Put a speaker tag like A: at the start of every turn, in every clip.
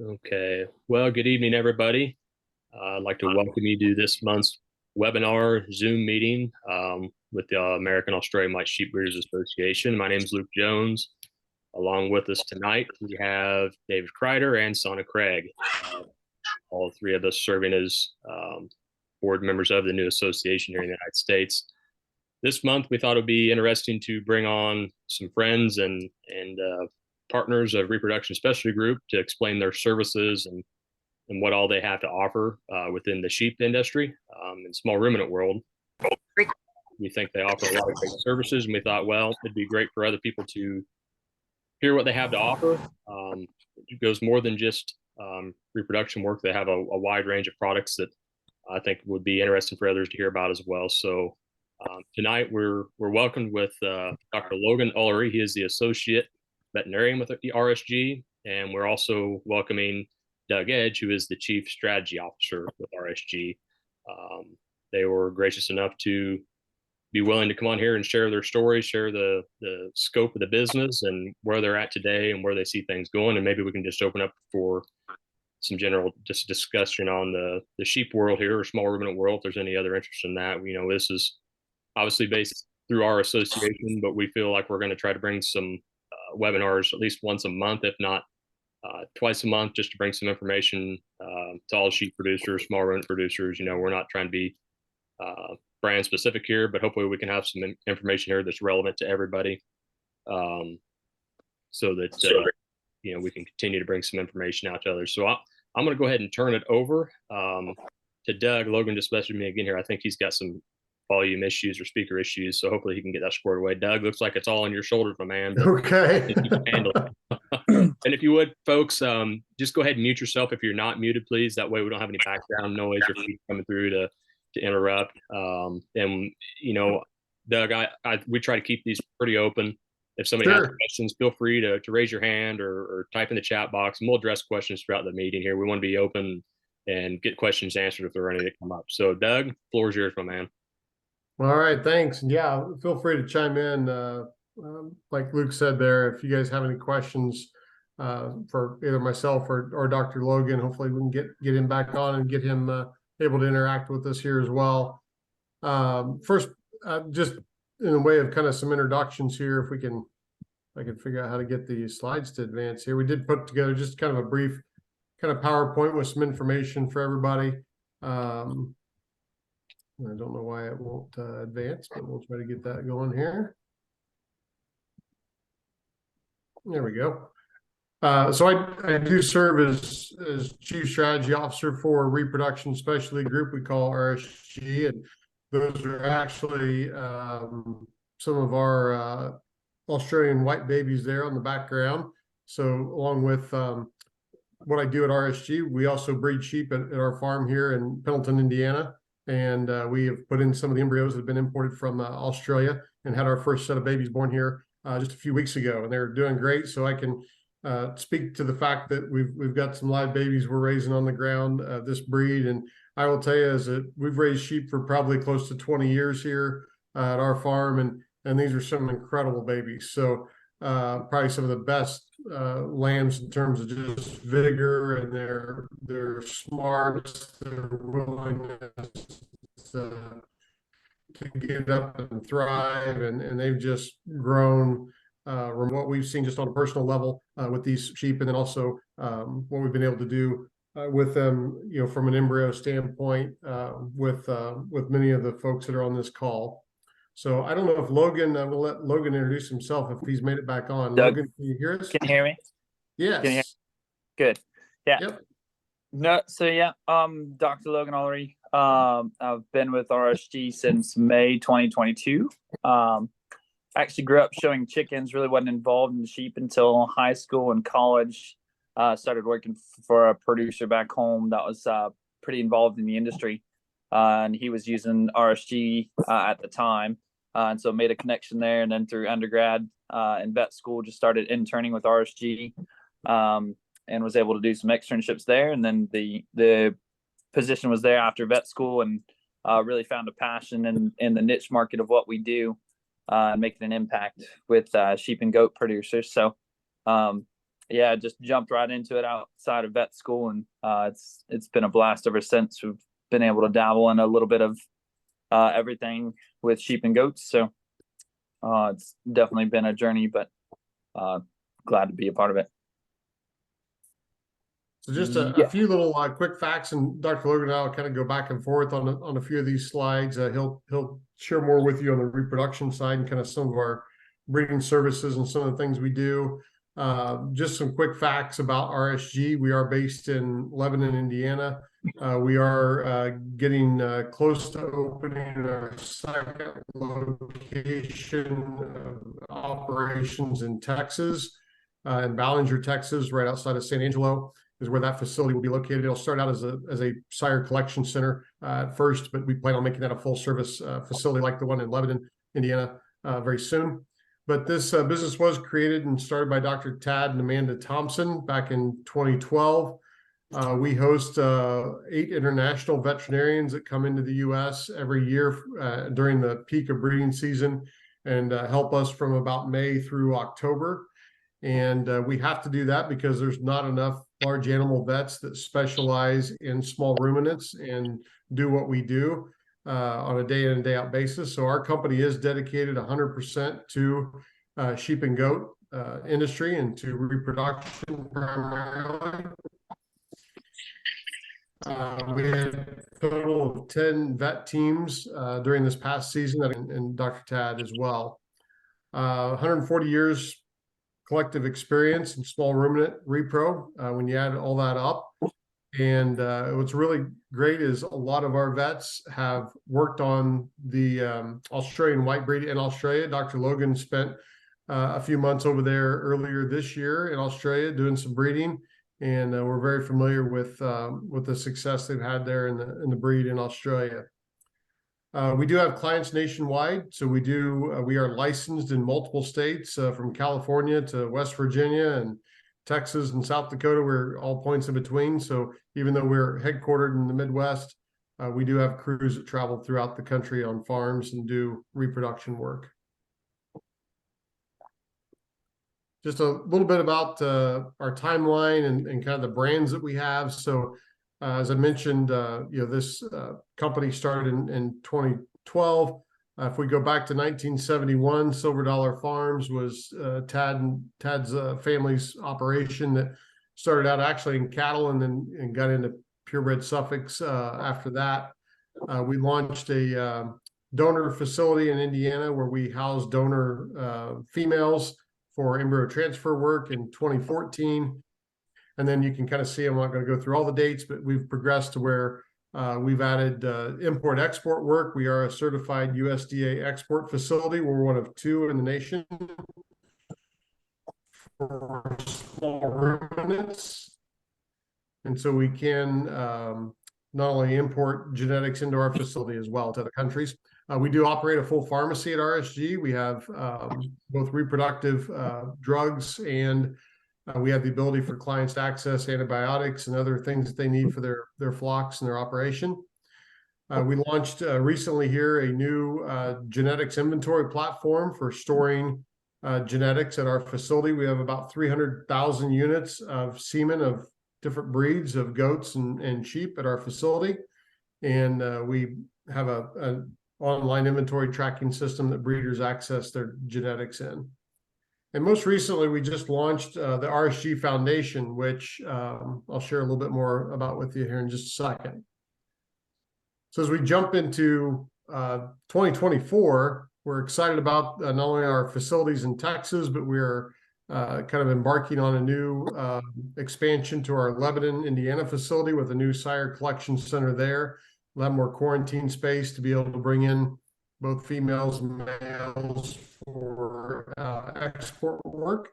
A: Okay. Well, good evening, everybody. I'd like to welcome you to this month's webinar Zoom meeting with the American Australian White Sheep Breeders Association. My name is Luke Jones. Along with us tonight, we have David Kreider and Sana Craig, all three of us serving as board members of the new association here in the United States. This month, we thought it would be interesting to bring on some friends and partners of Reproduction Specialty Group to explain their services and what all they have to offer within the sheep industry and small ruminant world. We think they offer a lot of great services, and we thought, well, it'd be great for other people to hear what they have to offer. It goes more than just reproduction work. They have a wide range of products that I think would be interesting for others to hear about as well. So tonight we're welcomed with Dr. Logan Ullery. He is the associate veterinarian with the RSG, and we're also welcoming Doug Edge, who is the chief strategy officer with RSG. They were gracious enough to be willing to come on here and share their stories, share the scope of the business and where they're at today and where they see things going. And maybe we can just open up for some general just discussion on the sheep world here or small ruminant world. If there's any other interest in that, this is obviously based through our association, but we feel like we're going to try to bring some webinars at least once a month, if not twice a month, just to bring some information to all sheep producers, small ruminant producers. We're not trying to be brand specific here, but hopefully we can have some information here that's relevant to everybody, so that we can continue to bring some information out to others. So I'm going to go ahead and turn it over to Doug. Logan just messaged me again here. I think he's got some volume issues or speaker issues, so hopefully he can get that squared away. Doug, looks like it's all on your shoulders, my man.
B: Okay.
A: And if you would, folks, just go ahead and mute yourself if you're not muted, please. That way we don't have any background noise or feed coming through to interrupt. And Doug, we try to keep these pretty open. If somebody has questions, feel free to raise your hand or type in the chat box, and we'll address questions throughout the meeting here. We want to be open and get questions answered if there are any that come up. So Doug, floor is yours, my man.
B: All right, thanks. Yeah, feel free to chime in. Like Luke said there, if you guys have any questions for either myself or Dr. Logan, hopefully we can get him back on and get him able to interact with us here as well. First, just in a way of kind of some introductions here, if I can figure out how to get the slides to advance here. We did put together just kind of a brief kind of PowerPoint with some information for everybody. I don't know why it won't advance, but we'll try to get that going here. There we go. So I do serve as Chief Strategy Officer for Reproduction Specialty Group we call RSG, and those are actually some of our Australian white babies there on the background. So along with what I do at RSG, we also breed sheep at our farm here in Pendleton, Indiana. And we have put in some of the embryos that have been imported from Australia and had our first set of babies born here just a few weeks ago, and they're doing great. So I can speak to the fact that we've got some live babies we're raising on the ground, this breed. And I will tell you, is that we've raised sheep for probably close to 20 years here at our farm, and these are some incredible babies. So probably some of the best lambs in terms of just vigor and their smarts, their willingness to get up and thrive, and they've just grown from what we've seen just on a personal level with these sheep, and then also what we've been able to do with them, from an embryo standpoint with many of the folks that are on this call. So I don't know if Logan, we'll let Logan introduce himself if he's made it back on.
C: Doug,
B: Logan, can you hear us?
C: can you hear me?
B: Yes.
C: Can you hear? Good. Yeah.
B: Yep.
C: No. So yeah, Dr. Logan Ullery. I've been with RSG since May 2022. Actually grew up showing chickens. Really wasn't involved in sheep until high school and college. Started working for a producer back home that was pretty involved in the industry, and he was using RSG at the time. And so made a connection there, and then through undergrad in vet school, just started interning with RSG, and was able to do some externships there. And then the position was there after vet school, and really found a passion in the niche market of what we do, and making an impact with sheep and goat producers. So yeah, just jumped right into it outside of vet school, and it's been a blast ever since. We've been able to dabble in a little bit of everything with sheep and goats. So it's definitely been a journey, but glad to be a part of it.
B: So just a few little quick facts, and Dr. Logan and I will kind of go back and forth on a few of these slides. He'll share more with you on the reproduction side and kind of some of our breeding services and some of the things we do. Just some quick facts about RSG. We are based in Lebanon, Indiana. We are getting close to opening our second location operations in Texas, in Ballinger, Texas, right outside of San Angelo is where that facility will be located. It'll start out as a sire collection center at first, but we plan on making that a full service facility like the one in Lebanon, Indiana, very soon. But this business was created and started by Dr. Tad and Amanda Thompson back in 2012. We host 8 international veterinarians that come into the U.S. every year during the peak of breeding season and help us from about May through October. And we have to do that because there's not enough large animal vets that specialize in small ruminants and do what we do on a day in and day out basis. So our company is dedicated 100% to sheep and goat industry and to reproduction primarily. We had a total of 10 vet teams during this past season, and Dr. Tad as well. 140 years collective experience in small ruminant repro when you add all that up. And what's really great is a lot of our vets have worked on the Australian white breed in Australia. Dr. Logan spent a few months over there earlier this year in Australia doing some breeding, and we're very familiar with the success they've had there in the breed in Australia. We do have clients nationwide, so we are licensed in multiple states, from California to West Virginia and Texas and South Dakota. We're all points in between. So even though we're headquartered in the Midwest, we do have crews that travel throughout the country on farms and do reproduction work. Just a little bit about our timeline and kind of the brands that we have. So as I mentioned, this company started in 2012. If we go back to 1971, Silver Dollar Farms was Tad's family's operation that started out actually in cattle and got into purebred Suffolks after that. We launched a donor facility in Indiana where we house donor females for embryo transfer work in 2014. And then you can kind of see, I'm not going to go through all the dates, but we've progressed to where we've added import-export work. We are a certified USDA export facility. We're one of 2 in the nation for small ruminants. And so we can not only import genetics into our facility as well to other countries. We do operate a full pharmacy at RSG. We have both reproductive drugs, and we have the ability for clients to access antibiotics and other things that they need for their flocks and their operation. We launched recently here a new genetics inventory platform for storing genetics at our facility. We have about 300,000 units of semen of different breeds of goats and sheep at our facility. And we have an online inventory tracking system that breeders access their genetics in. And most recently, we just launched the RSG Foundation, which I'll share a little bit more about with you here in just a second. So as we jump into 2024, we're excited about not only our facilities in Texas, but we're kind of embarking on a new expansion to our Lebanon, Indiana facility with a new sire collection center there. We'll have more quarantine space to be able to bring in both females and males for export work.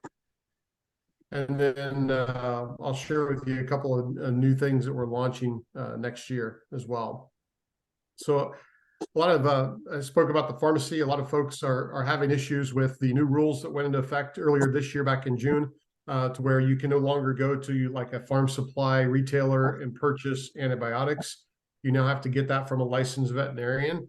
B: And then I'll share with you a couple of new things that we're launching next year as well. So a lot of, I spoke about the pharmacy. A lot of folks are having issues with the new rules that went into effect earlier this year, back in June, to where you can no longer go to like a farm supply retailer and purchase antibiotics. You now have to get that from a licensed veterinarian.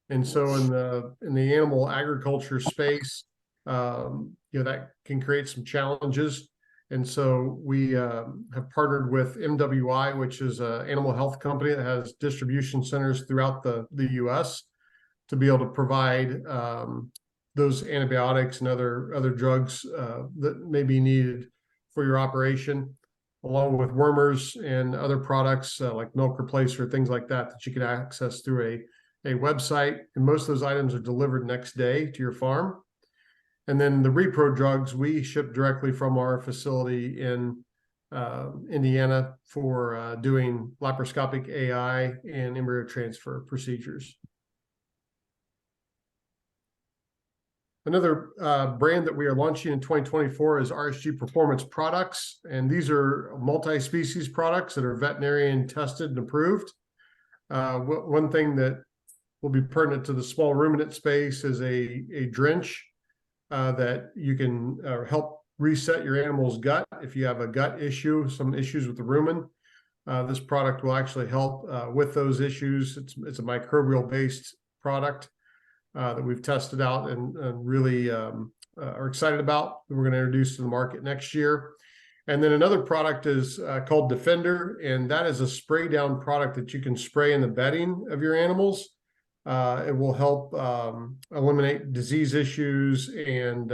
B: And so in the animal agriculture space, that can create some challenges. And so we have partnered with MWI, which is an animal health company that has distribution centers throughout the US, to be able to provide those antibiotics and other drugs that may be needed for your operation, along with wormers and other products like milk replacer, things like that, that you can access through a website. And most of those items are delivered next day to your farm. And then the repro drugs, we ship directly from our facility in Indiana for doing laparoscopic AI and embryo transfer procedures. Another brand that we are launching in 2024 is RSG Performance Products. And these are multi-species products that are veterinarian tested and approved. One thing that will be pertinent to the small ruminant space is a drench that you can help reset your animal's gut. If you have a gut issue, some issues with the rumen, this product will actually help with those issues. It's a microbial-based product that we've tested out and really are excited about, that we're going to introduce to the market next year. And then another product is called Defender, and that is a spray down product that you can spray in the bedding of your animals. It will help eliminate disease issues, and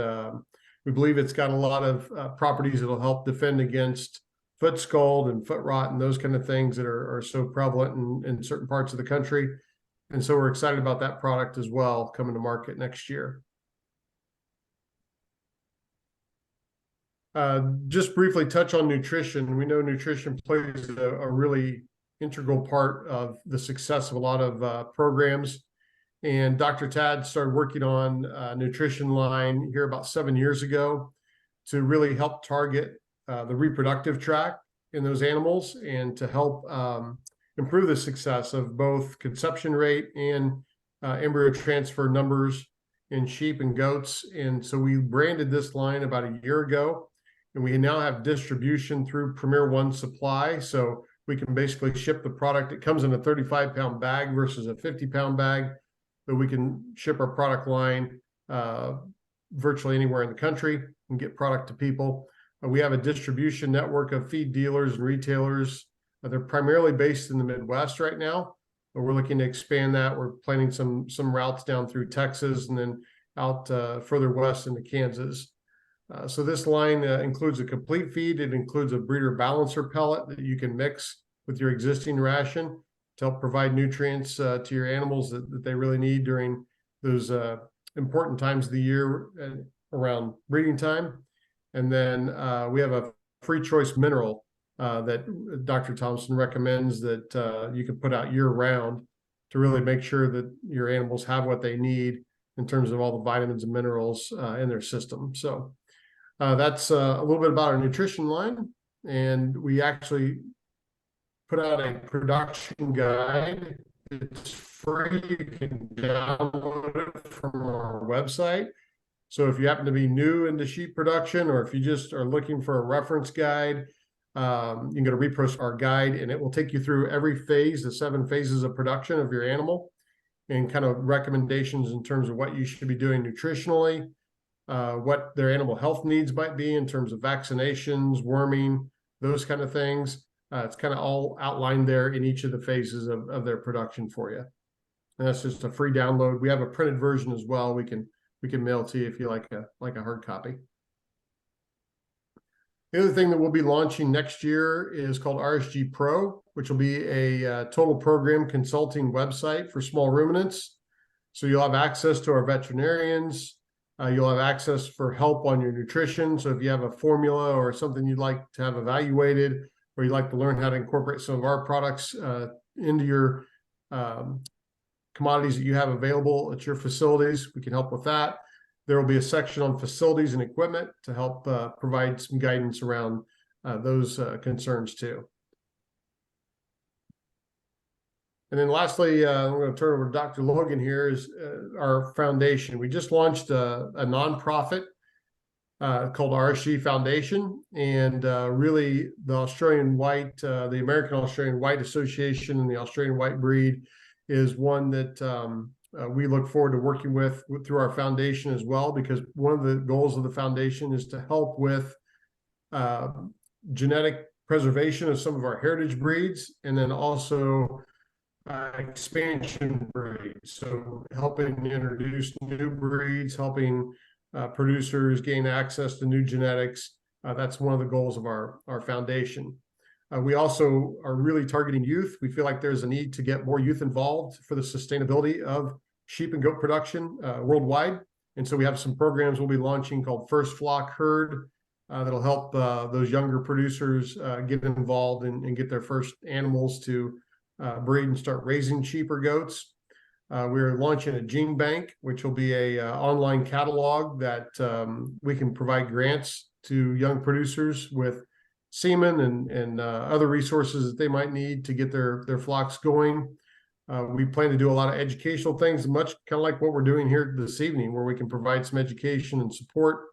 B: we believe it's got a lot of properties that will help defend against foot scald and foot rot and those kind of things that are so prevalent in certain parts of the country. And so we're excited about that product as well, coming to market next year. Just briefly touch on nutrition. We know nutrition plays a really integral part of the success of a lot of programs. And Dr. Tad started working on a nutrition line here about 7 years ago to really help target the reproductive tract in those animals, and to help improve the success of both conception rate and embryo transfer numbers in sheep and goats. And so we branded this line about a year ago, and we now have distribution through Premier One Supply. So we can basically ship the product. It comes in a 35-pound bag versus a 50-pound bag, but we can ship our product line virtually anywhere in the country and get product to people. We have a distribution network of feed dealers and retailers. They're primarily based in the Midwest right now, but we're looking to expand that. We're planning some routes down through Texas and then out further west into Kansas. So this line includes a complete feed. It includes a breeder balancer pellet that you can mix with your existing ration to help provide nutrients to your animals that they really need during those important times of the year around breeding time. And then we have a free choice mineral that Dr. Thompson recommends that you can put out year round to really make sure that your animals have what they need in terms of all the vitamins and minerals in their system. So that's a little bit about our nutrition line. And we actually put out a production guide. It's free. You can download it from our website. So if you happen to be new into sheep production, or if you just are looking for a reference guide, you can go to Repro our guide, and it will take you through every phase, the 7 phases of production of your animal, and kind of recommendations in terms of what you should be doing nutritionally, what their animal health needs might be in terms of vaccinations, worming, those kind of things. It's kind of all outlined there in each of the phases of their production for you. And that's just a free download. We have a printed version as well. We can mail to you if you like a hard copy. The other thing that we'll be launching next year is called RSG Pro, which will be a total program consulting website for small ruminants. So you'll have access to our veterinarians. You'll have access for help on your nutrition. So if you have a formula or something you'd like to have evaluated, or you'd like to learn how to incorporate some of our products into your commodities that you have available at your facilities, we can help with that. There will be a section on facilities and equipment to help provide some guidance around those concerns too. And then lastly, I'm going to turn over to Dr. Logan here, is our foundation. We just launched a nonprofit called RSG Foundation, and really the Australian White, the American Australian White Association and the Australian White Breed is one that we look forward to working with through our foundation as well, because one of the goals of the foundation is to help with genetic preservation of some of our heritage breeds, and then also expansion breeds. So helping introduce new breeds, helping producers gain access to new genetics. That's one of the goals of our foundation. We also are really targeting youth. We feel like there's a need to get more youth involved for the sustainability of sheep and goat production worldwide. And so we have some programs we'll be launching called First Flock Herd that'll help those younger producers get involved and get their first animals to breed and start raising sheep or goats. We're launching a gene bank, which will be a online catalog that we can provide grants to young producers with semen and other resources that they might need to get their flocks going. We plan to do a lot of educational things, much kind of like what we're doing here this evening, where we can provide some education and support,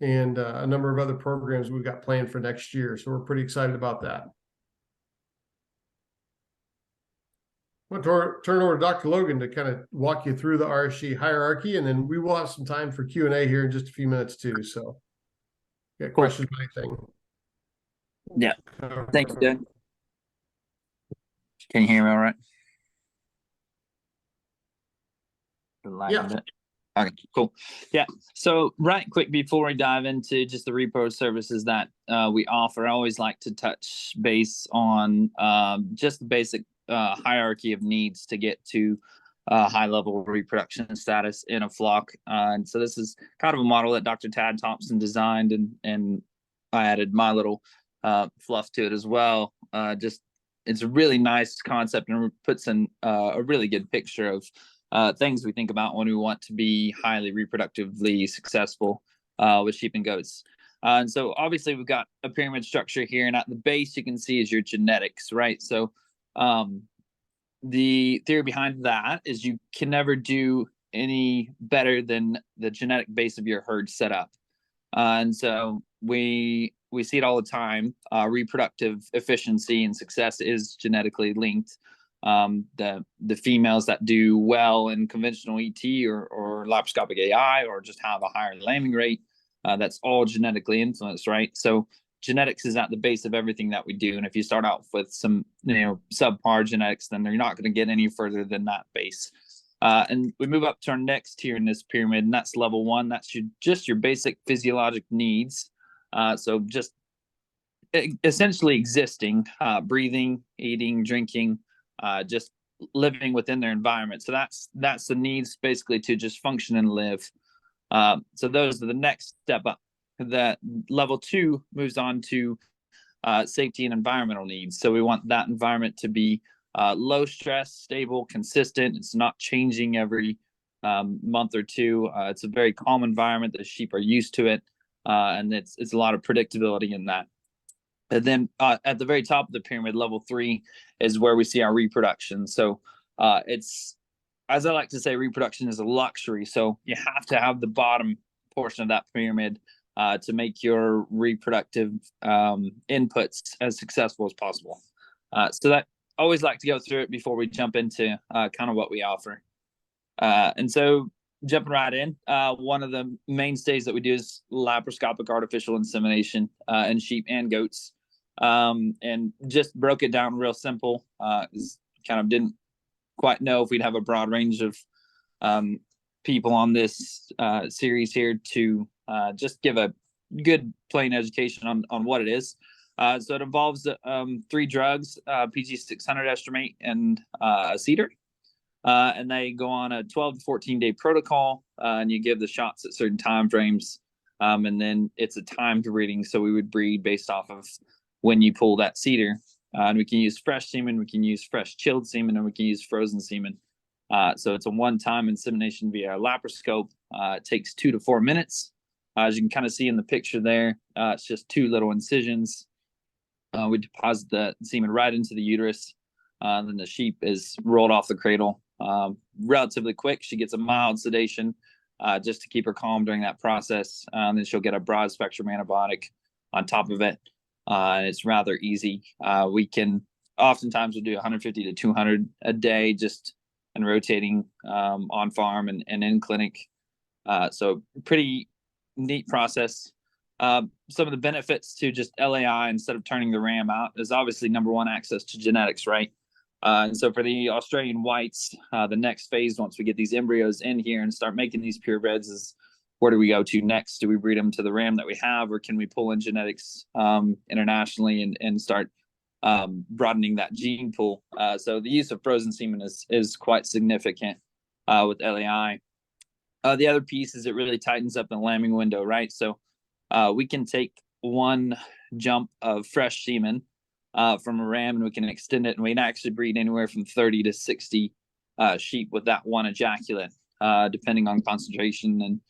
B: and a number of other programs we've got planned for next year. So we're pretty excited about that. I'm going to turn over to Dr. Logan to kind of walk you through the RSG hierarchy, and then we will have some time for Q&A here in just a few minutes too. So get questions or anything.
C: Yeah. Thanks, Doug. Can you hear me all right?
B: Yeah.
C: Okay, cool. Yeah. So right quick before we dive into just the repro services that we offer, I always like to touch base on just the basic hierarchy of needs to get to high level reproduction status in a flock. And so this is kind of a model that Dr. Tad Thompson designed, and I added my little fluff to it as well. Just it's a really nice concept and puts in a really good picture of things we think about when we want to be highly reproductively successful with sheep and goats. And so obviously we've got a pyramid structure here, and at the base you can see is your genetics, right? So the theory behind that is you can never do any better than the genetic base of your herd setup. And so we see it all the time. Reproductive efficiency and success is genetically linked. The females that do well in conventional ET or laparoscopic AI, or just have a higher lambing rate, that's all genetically influenced, right? So genetics is at the base of everything that we do. And if you start out with some, subpar genetics, then you're not going to get any further than that base. And we move up to our next tier in this pyramid, and that's level 1. That's just your basic physiologic needs. So just essentially existing, breathing, eating, drinking, just living within their environment. So that's the needs basically to just function and live. So those are the next step up. That level 2 moves on to safety and environmental needs. So we want that environment to be low stress, stable, consistent. It's not changing every month or two. It's a very calm environment. The sheep are used to it, and it's a lot of predictability in that. And then at the very top of the pyramid, level 3 is where we see our reproduction. So it's, as I like to say, reproduction is a luxury. So you have to have the bottom portion of that pyramid to make your reproductive inputs as successful as possible. So that I always like to go through it before we jump into kind of what we offer. And so jumping right in, one of the mainstays that we do is laparoscopic artificial insemination in sheep and goats. And just broke it down real simple. Kind of didn't quite know if we'd have a broad range of people on this series here to just give a good plain education on what it is. So it involves 3 drugs, PG 600 estromate and a cedar. And they go on a 12 to 14 day protocol, and you give the shots at certain time frames. And then it's a timed breeding. So we would breed based off of when you pull that cedar. And we can use fresh semen, we can use fresh chilled semen, and we can use frozen semen. So it's a one-time insemination via a laparoscope. It takes 2 to 4 minutes. As you can kind of see in the picture there, it's just 2 little incisions. We deposit the semen right into the uterus. Then the sheep is rolled off the cradle relatively quick. She gets a mild sedation just to keep her calm during that process. And then she'll get a broad spectrum antibiotic on top of it. It's rather easy. We can oftentimes we'll do 150 to 200 a day just and rotating on farm and in clinic. So pretty neat process. some of the benefits to just LAI instead of turning the ram out is obviously number one, access to genetics, right? And so for the Australian whites, the next phase, once we get these embryos in here and start making these purebreds, is where do we go to next? Do we breed them to the ram that we have, or can we pull in genetics internationally and start broadening that gene pool? So the use of frozen semen is quite significant with LAI. The other piece is it really tightens up the lambing window, right? So we can take one jump of fresh semen from a ram, and we can extend it, and we can actually breed anywhere from 30 to 60 sheep with that one ejaculate, depending on concentration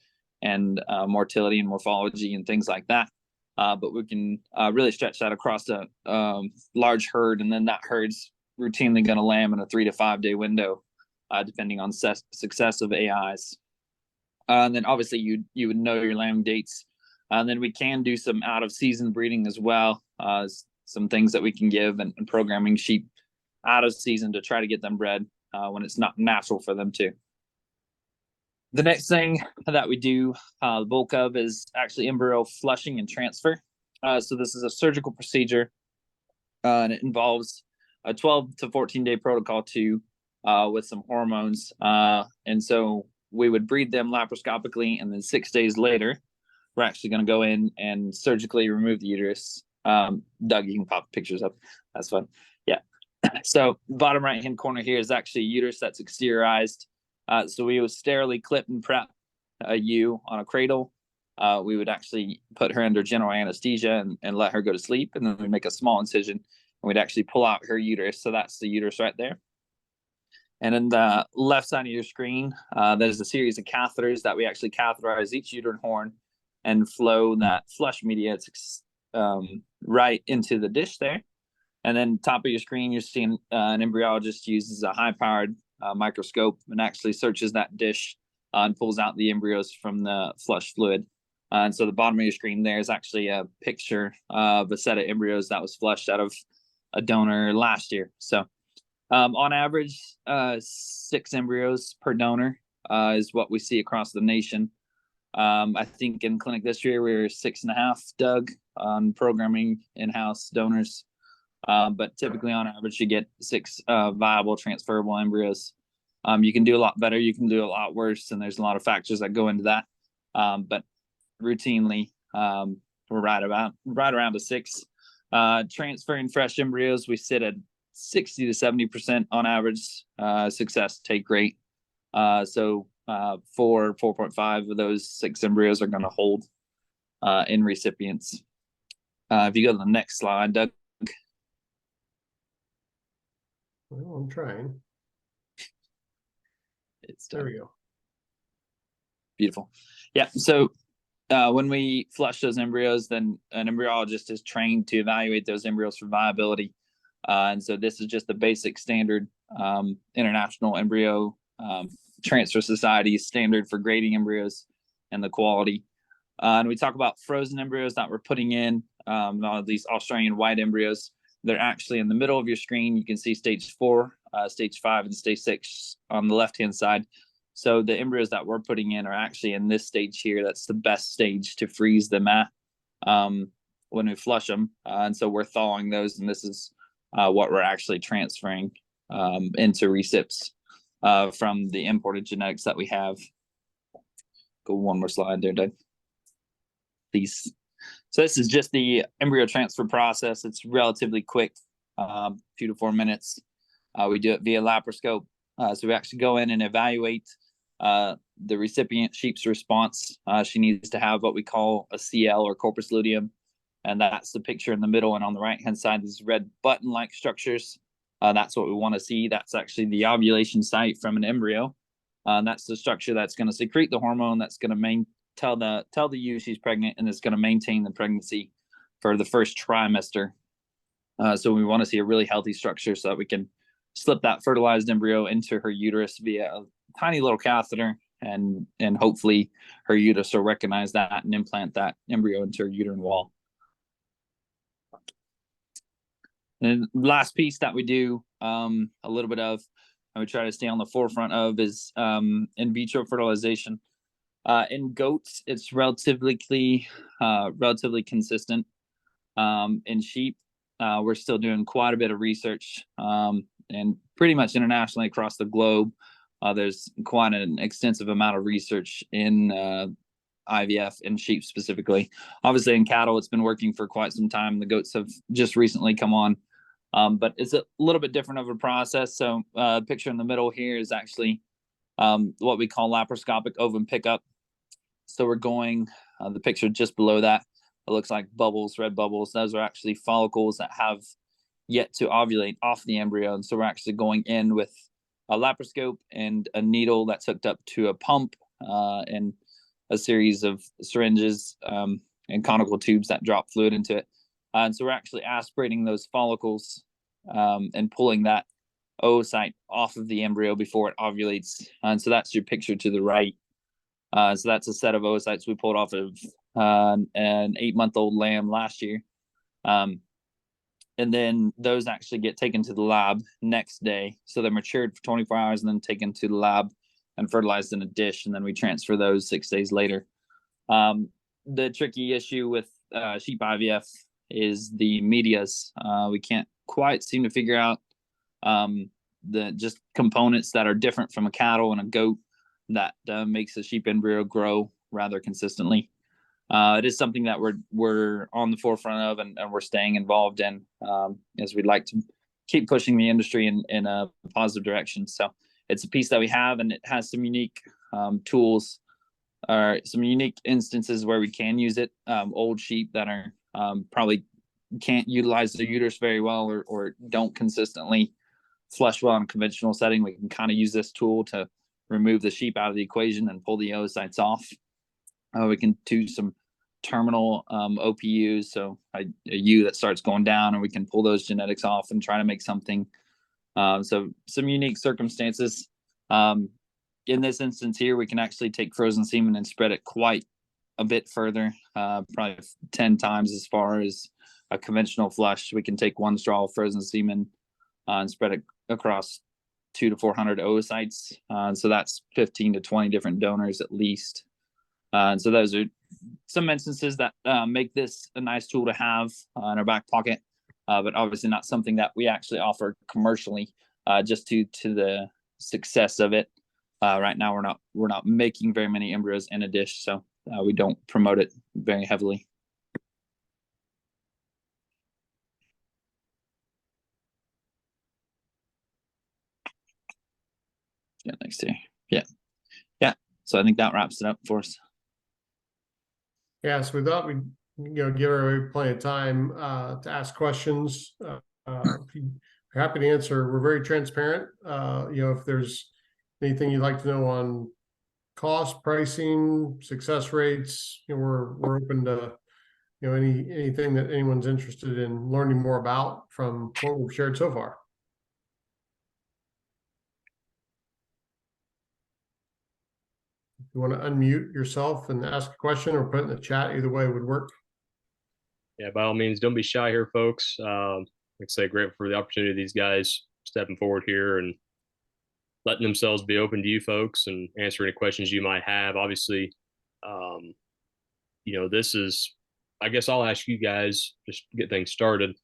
C: and mortality and morphology and things like that. But we can really stretch that across a large herd, and then that herd's routinely going to lamb in a 3 to 5 day window, depending on success of AIs. And then obviously you would know your lambing dates. And then we can do some out of season breeding as well. Some things that we can give and programming sheep out of season to try to get them bred when it's not natural for them to. The next thing that we do the bulk of is actually embryo flushing and transfer. So this is a surgical procedure, and it involves a 12 to 14 day protocol too, with some hormones. And so we would breed them laparoscopically, and then 6 days later, we're actually going to go in and surgically remove the uterus. Doug, you can pop pictures up. That's fun. Yeah. So bottom right hand corner here is actually a uterus that's exteriorized. So we would sterilely clip and prep a ewe on a cradle. We would actually put her under general anesthesia and let her go to sleep. And then we make a small incision, and we'd actually pull out her uterus. So that's the uterus right there. And in the left side of your screen, there's a series of catheters that we actually catheterize each uterine horn and flow that flush media right into the dish there. And then top of your screen, you're seeing an embryologist uses a high-powered microscope and actually searches that dish and pulls out the embryos from the flush fluid. And so the bottom of your screen there is actually a picture of a set of embryos that was flushed out of a donor last year. So on average, 6 embryos per donor is what we see across the nation. I think in clinic this year, we were 6.5, Doug, on programming in-house donors. But typically on average, you get 6 viable transferable embryos. You can do a lot better. You can do a lot worse. And there's a lot of factors that go into that. But routinely, we're right around a 6. Transferring fresh embryos, we sit at 60 to 70% on average success take rate. So 4.5 of those 6 embryos are going to hold in recipients. If you go to the next slide, Doug.
B: Well, I'm trying. There we go.
C: Beautiful. Yeah. So when we flush those embryos, then an embryologist is trained to evaluate those embryos for viability. And so this is just the basic standard International Embryo Transfer Society standard for grading embryos and the quality. And we talk about frozen embryos that we're putting in, all of these Australian white embryos. They're actually in the middle of your screen. You can see stage 4, stage 5, and stage 6 on the left-hand side. So the embryos that we're putting in are actually in this stage here. That's the best stage to freeze them at when we flush them. And so we're thawing those, and this is what we're actually transferring into recips from the imported genetics that we have. Go one more slide there, Doug, please. So this is just the embryo transfer process. It's relatively quick, 2 to 4 minutes. We do it via laparoscope. So we actually go in and evaluate the recipient sheep's response. She needs to have what we call a CL, or corpus luteum. And that's the picture in the middle. And on the right-hand side, these red button-like structures. That's what we want to see. That's actually the ovulation site from an embryo. That's the structure that's going to secrete the hormone that's going to tell the ewe she's pregnant, and it's going to maintain the pregnancy for the first trimester. So we want to see a really healthy structure so that we can slip that fertilized embryo into her uterus via a tiny little catheter, and hopefully her uterus will recognize that and implant that embryo into her uterine wall. And the last piece that we do a little bit of, and we try to stay on the forefront of, is in vitro fertilization. In goats, it's relatively consistent. In sheep, we're still doing quite a bit of research, and pretty much internationally across the globe. There's quite an extensive amount of research in IVF in sheep specifically. Obviously, in cattle, it's been working for quite some time. The goats have just recently come on, but it's a little bit different of a process. So, picture in the middle here is actually what we call laparoscopic ovum pickup. So we're going, the picture just below that, it looks like bubbles, red bubbles. Those are actually follicles that have yet to ovulate off the embryo. And so we're actually going in with a laparoscope and a needle that's hooked up to a pump and a series of syringes and conical tubes that drop fluid into it. And so we're actually aspirating those follicles and pulling that oocyte off of the embryo before it ovulates. And so that's your picture to the right. So that's a set of oocytes we pulled off of an 8-month-old lamb last year. And then those actually get taken to the lab next day. So they're matured for 24 hours and then taken to the lab and fertilized in a dish. And then we transfer those 6 days later. The tricky issue with sheep IVF is the medias. We can't quite seem to figure out the just components that are different from a cattle and a goat that makes a sheep embryo grow rather consistently. It is something that we're on the forefront of and we're staying involved in, as we'd like to keep pushing the industry in a positive direction. So it's a piece that we have, and it has some unique tools or some unique instances where we can use it. Old sheep that are probably can't utilize their uterus very well or don't consistently flush well in a conventional setting. We can kind of use this tool to remove the sheep out of the equation and pull the oocytes off. We can do some terminal OPUs, so a U that starts going down, and we can pull those genetics off and try to make something. So some unique circumstances. In this instance here, we can actually take frozen semen and spread it quite a bit further, probably 10 times as far as a conventional flush. We can take one straw of frozen semen and spread it across 200 to 400 oocytes. So that's 15 to 20 different donors at least. So those are some instances that make this a nice tool to have in our back pocket, but obviously not something that we actually offer commercially, just due to the success of it. Right now, we're not making very many embryos in a dish, so we don't promote it very heavily. Yeah, next here. Yeah. So I think that wraps it up for us.
B: Yeah, so we thought we'd give everybody plenty of time to ask questions. We're happy to answer. We're very transparent. If there's anything you'd like to know on cost, pricing, success rates, we're open to anything that anyone's interested in learning more about from what we've shared so far. If you want to unmute yourself and ask a question or put it in the chat, either way would work.
A: Yeah, by all means, don't be shy here, folks. Like I say, grateful for the opportunity of these guys stepping forward here and letting themselves be open to you folks and answer any questions you might have. Obviously, this is, I guess I'll ask you guys just to get things started.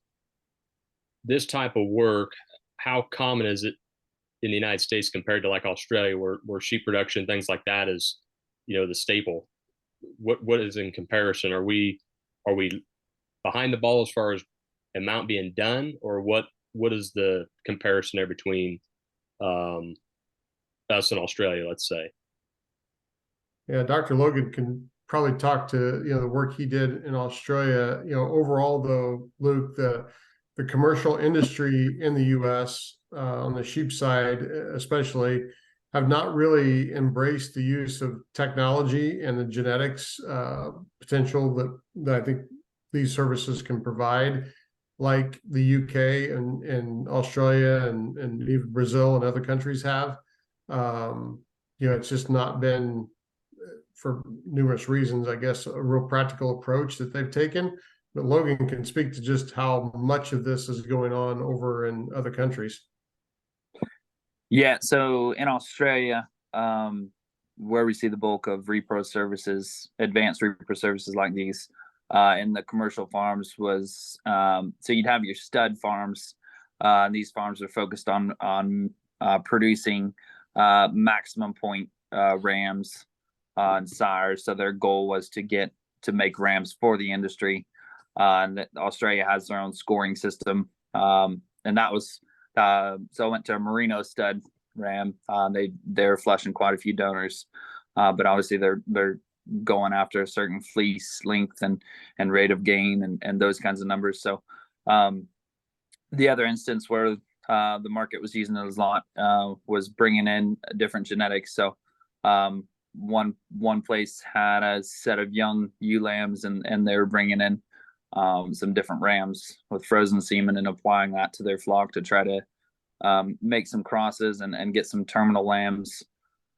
A: This type of work, how common is it in the United States compared to like Australia, where sheep production, things like that is, the staple? What is in comparison? Are we behind the ball as far as amount being done, or what is the comparison there between us and Australia, let's say?
B: Yeah, Dr. Logan can probably talk to the work he did in Australia. Overall though, Luke, the commercial industry in the U.S. On the sheep side especially have not really embraced the use of technology and the genetics potential that I think these services can provide, like the UK and Australia and even Brazil and other countries have. It's just not been, for numerous reasons, I guess, a real practical approach that they've taken. But Logan can speak to just how much of this is going on over in other countries.
C: Yeah, so in Australia, where we see the bulk of repro services, advanced repro services like these in the commercial farms was so you'd have your stud farms. And these farms are focused on producing maximum point rams and sires. So their goal was to make rams for the industry. And Australia has their own scoring system, and that was so I went to a merino stud ram. They're flushing quite a few donors, but obviously they're going after a certain fleece length and rate of gain and those kinds of numbers. So the other instance where the market was using it a lot was bringing in different genetics. So one place had a set of young ewe lambs, and they were bringing in some different rams with frozen semen and applying that to their flock to try to make some crosses and get some terminal lambs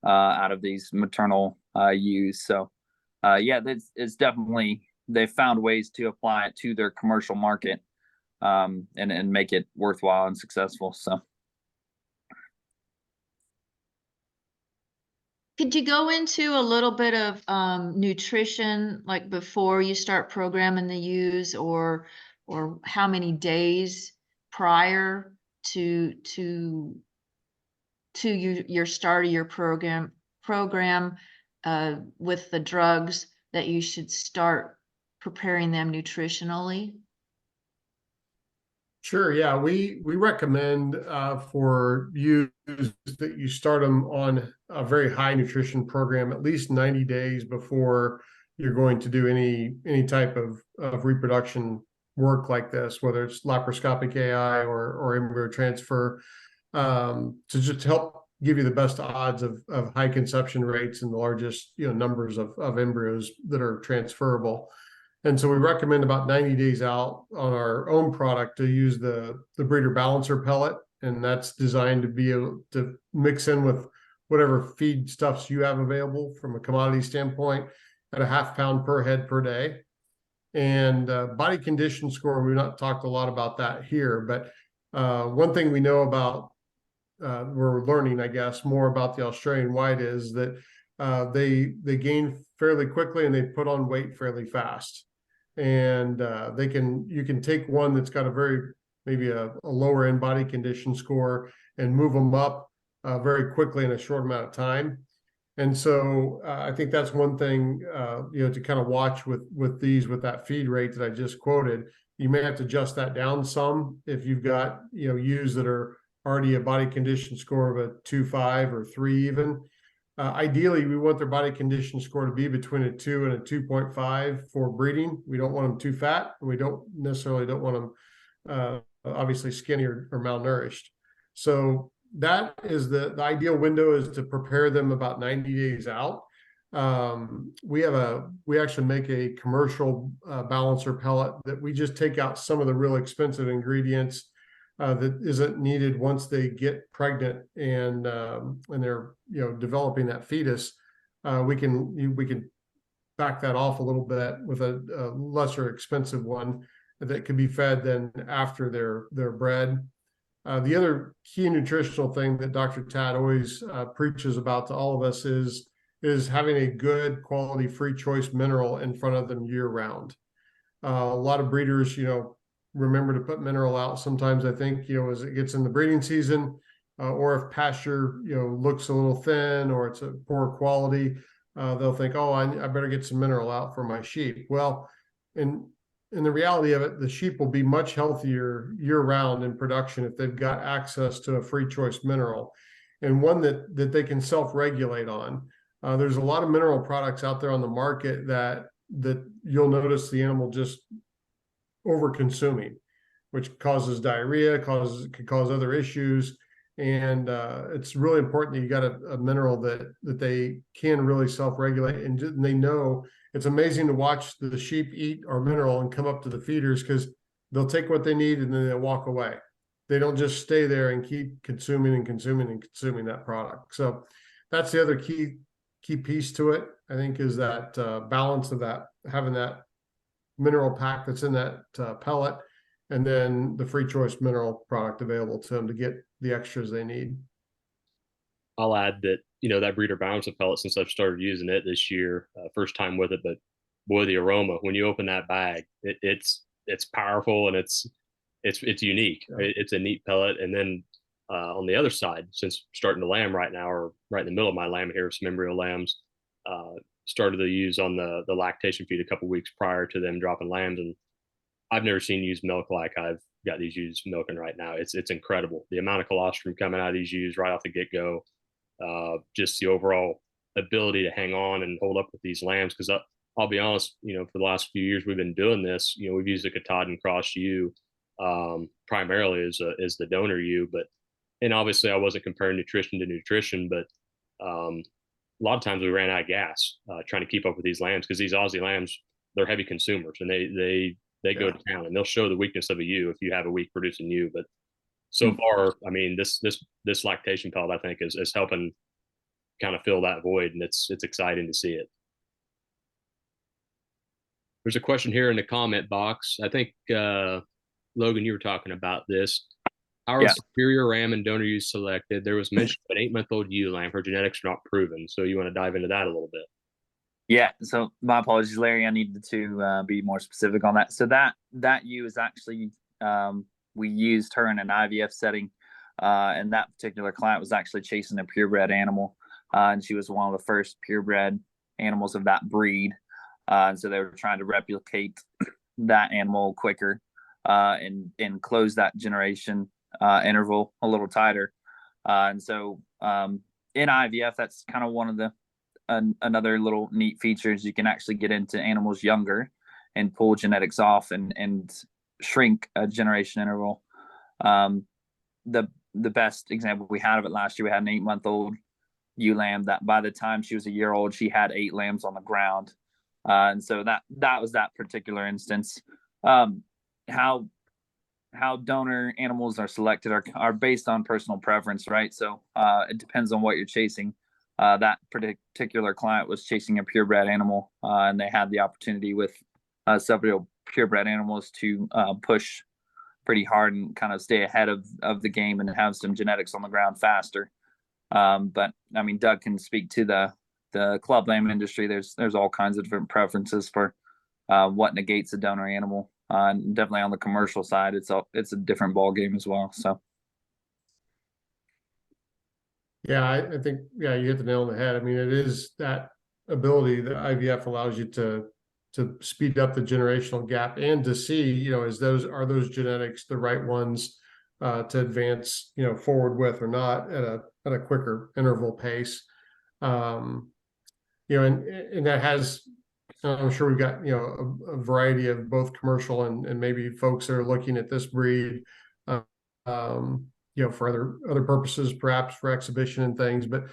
C: out of these maternal ewes. So yeah, it's definitely, they've found ways to apply it to their commercial market and make it worthwhile and successful. So
D: could you go into a little bit of nutrition, like before you start programming the ewes, or how many days prior to your start of your program with the drugs that you should start preparing them nutritionally?
B: Sure. Yeah, we recommend for ewes that you start them on a very high nutrition program at least 90 days before you're going to do any type of reproduction work like this, whether it's laparoscopic AI or embryo transfer, to just help give you the best odds of high conception rates and the largest numbers of embryos that are transferable. And so we recommend about 90 days out on our own product to use the breeder balancer pellet. And that's designed to be able to mix in with whatever feed stuffs you have available from a commodity standpoint at a ½ pound per head per day. And body condition score, we've not talked a lot about that here, but one thing we know about, we're learning, I guess, more about the Australian white is that they gain fairly quickly and they put on weight fairly fast. And you can take one that's got maybe a lower end body condition score and move them up very quickly in a short amount of time. And so I think that's one thing to kind of watch with that feed rate that I just quoted. You may have to adjust that down some if you've got ewes that are already a body condition score of a 2.5 or 3 even. Ideally, we want their body condition score to be between a 2 and a 2.5 for breeding. We don't want them too fat, and we don't want them obviously skinny or malnourished. So that is the ideal window, is to prepare them about 90 days out. We actually make a commercial balancer pellet that we just take out some of the real expensive ingredients that isn't needed once they get pregnant and they're developing that fetus. We can back that off a little bit with a lesser expensive one that can be fed then after they're bred. The other key nutritional thing that Dr. Tad always preaches about to all of us is having a good quality free choice mineral in front of them year round. A lot of breeders, remember to put mineral out sometimes, I think, as it gets in the breeding season, or if pasture, looks a little thin or it's a poor quality, they'll think, oh, I better get some mineral out for my sheep. Well, in the reality of it, the sheep will be much healthier year round in production if they've got access to a free choice mineral, and one that they can self-regulate on. There's a lot of mineral products out there on the market that you'll notice the animal just over consuming, which causes diarrhea, could cause other issues. And it's really important that you got a mineral that they can really self-regulate, and they know. It's amazing to watch the sheep eat our mineral and come up to the feeders, because they'll take what they need and then they'll walk away. They don't just stay there and keep consuming and consuming and consuming that product. So that's the other key piece to it, I think, is that balance of that, having that mineral pack that's in that pellet, and then the free choice mineral product available to them to get the extras they need.
A: I'll add that that breeder balance of pellet since I've started using it this year, first time with it, but boy, the aroma when you open that bag, it's powerful and it's unique.
B: Yeah.
A: It's a neat pellet. And then on the other side, since starting to lamb right now, or right in the middle of my lambing here, some embryo lambs, started to use on the lactation feed a couple weeks prior to them dropping lambs, and I've never seen used milk like I've got these ewes milking right now. It's incredible. The amount of colostrum coming out of these ewes right off the get go, just the overall ability to hang on and hold up with these lambs. Because I'll be honest, for the last few years we've been doing this. We've used the Katahdin cross ewe primarily as the donor ewe, and obviously I wasn't comparing nutrition to nutrition, but a lot of times we ran out of gas trying to keep up with these lambs, because these Aussie lambs, they're heavy consumers, and they go to town, and they'll show the weakness of a ewe if you have a weak producing ewe. But so far, I mean, this lactation pellet, I think, is helping kind of fill that void, and it's exciting to see it. There's a question here in the comment box. I think Logan, you were talking about this. How are superior ram and donor ewes selected? There was mention of an 8-month-old ewe lamb. Her genetics are not proven. So you want to dive into that a little bit?
C: Yeah. So my apologies, Larry. I needed to be more specific on that. So that ewe is actually, we used her in an IVF setting, and that particular client was actually chasing a purebred animal, and she was one of the first purebred animals of that breed. And so they were trying to replicate that animal quicker and close that generation interval a little tighter. And so in IVF, that's kind of one of the another little neat features. You can actually get into animals younger and pull genetics off and shrink a generation interval. The best example we had of it last year, we had an 8-month-old ewe lamb that by the time she was a year old, she had 8 lambs on the ground. And so that was that particular instance. How donor animals are selected are based on personal preference, right? So it depends on what you're chasing. That particular client was chasing a purebred animal, and they had the opportunity with several purebred animals to push pretty hard and kind of stay ahead of the game and have some genetics on the ground faster. But I mean, Doug can speak to the club lamb industry. There's all kinds of different preferences for what negates a donor animal. And definitely on the commercial side, it's a different ball game as well. So.
B: Yeah, I think, you hit the nail on the head. I mean, it is that ability that IVF allows you to speed up the generational gap and to see, are those genetics the right ones to advance, forward with or not at a quicker interval pace. And that has, I'm sure we've got, a variety of both commercial and maybe folks that are looking at this breed, for other purposes, perhaps for exhibition and things. But,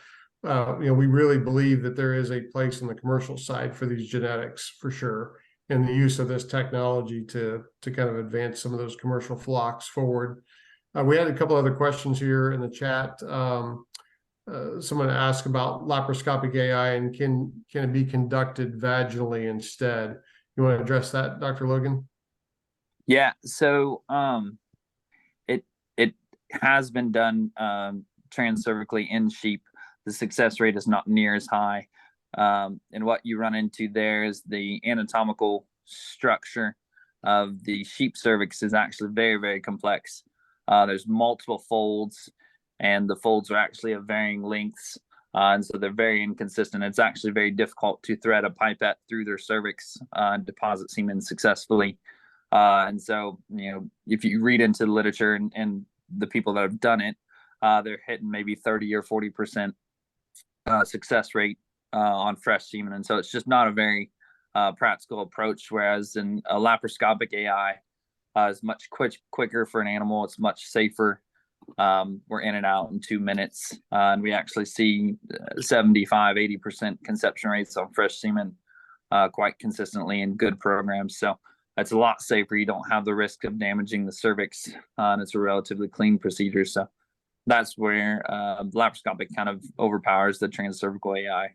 B: we really believe that there is a place on the commercial side for these genetics for sure, and the use of this technology to kind of advance some of those commercial flocks forward. We had a couple other questions here in the chat. Someone asked about laparoscopic AI and can it be conducted vaginally instead? You want to address that, Dr. Logan?
C: Yeah. So it has been done transcervically in sheep. The success rate is not near as high. And what you run into there is the anatomical structure of the sheep cervix is actually very, very complex. There's multiple folds, and the folds are actually of varying lengths. And so they're very inconsistent. It's actually very difficult to thread a pipette through their cervix and deposit semen successfully. And so, if you read into the literature and the people that have done it, they're hitting maybe 30 or 40% success rate on fresh semen. And so it's just not a very practical approach. Whereas in a laparoscopic AI is much quicker for an animal. It's much safer. We're in and out in 2 minutes. And we actually see 75-80% conception rates on fresh semen quite consistently in good programs. So that's a lot safer. You don't have the risk of damaging the cervix, and it's a relatively clean procedure. So that's where laparoscopic kind of overpowers the transcervical AI.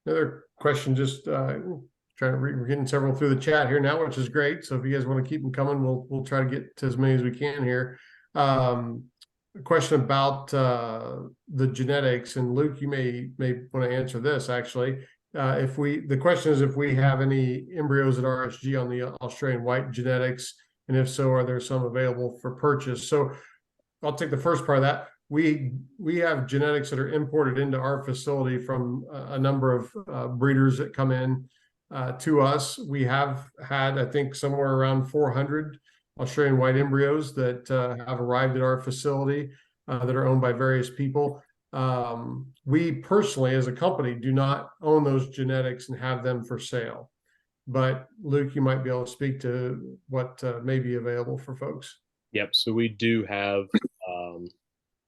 B: Another question, just trying to read. We're getting several through the chat here now, which is great. So if you guys want to keep them coming, we'll try to get to as many as we can here. a question about the genetics, and Luke, you may want to answer this actually. The question is if we have any embryos at RSG on the Australian white genetics, and if so, are there some available for purchase? So I'll take the first part of that. We have genetics that are imported into our facility from a number of breeders that come in to us. We have had, I think, somewhere around 400 Australian white embryos that have arrived at our facility that are owned by various people. We personally, as a company, do not own those genetics and have them for sale. But Luke, you might be able to speak to what may be available for folks.
A: Yep. So we do have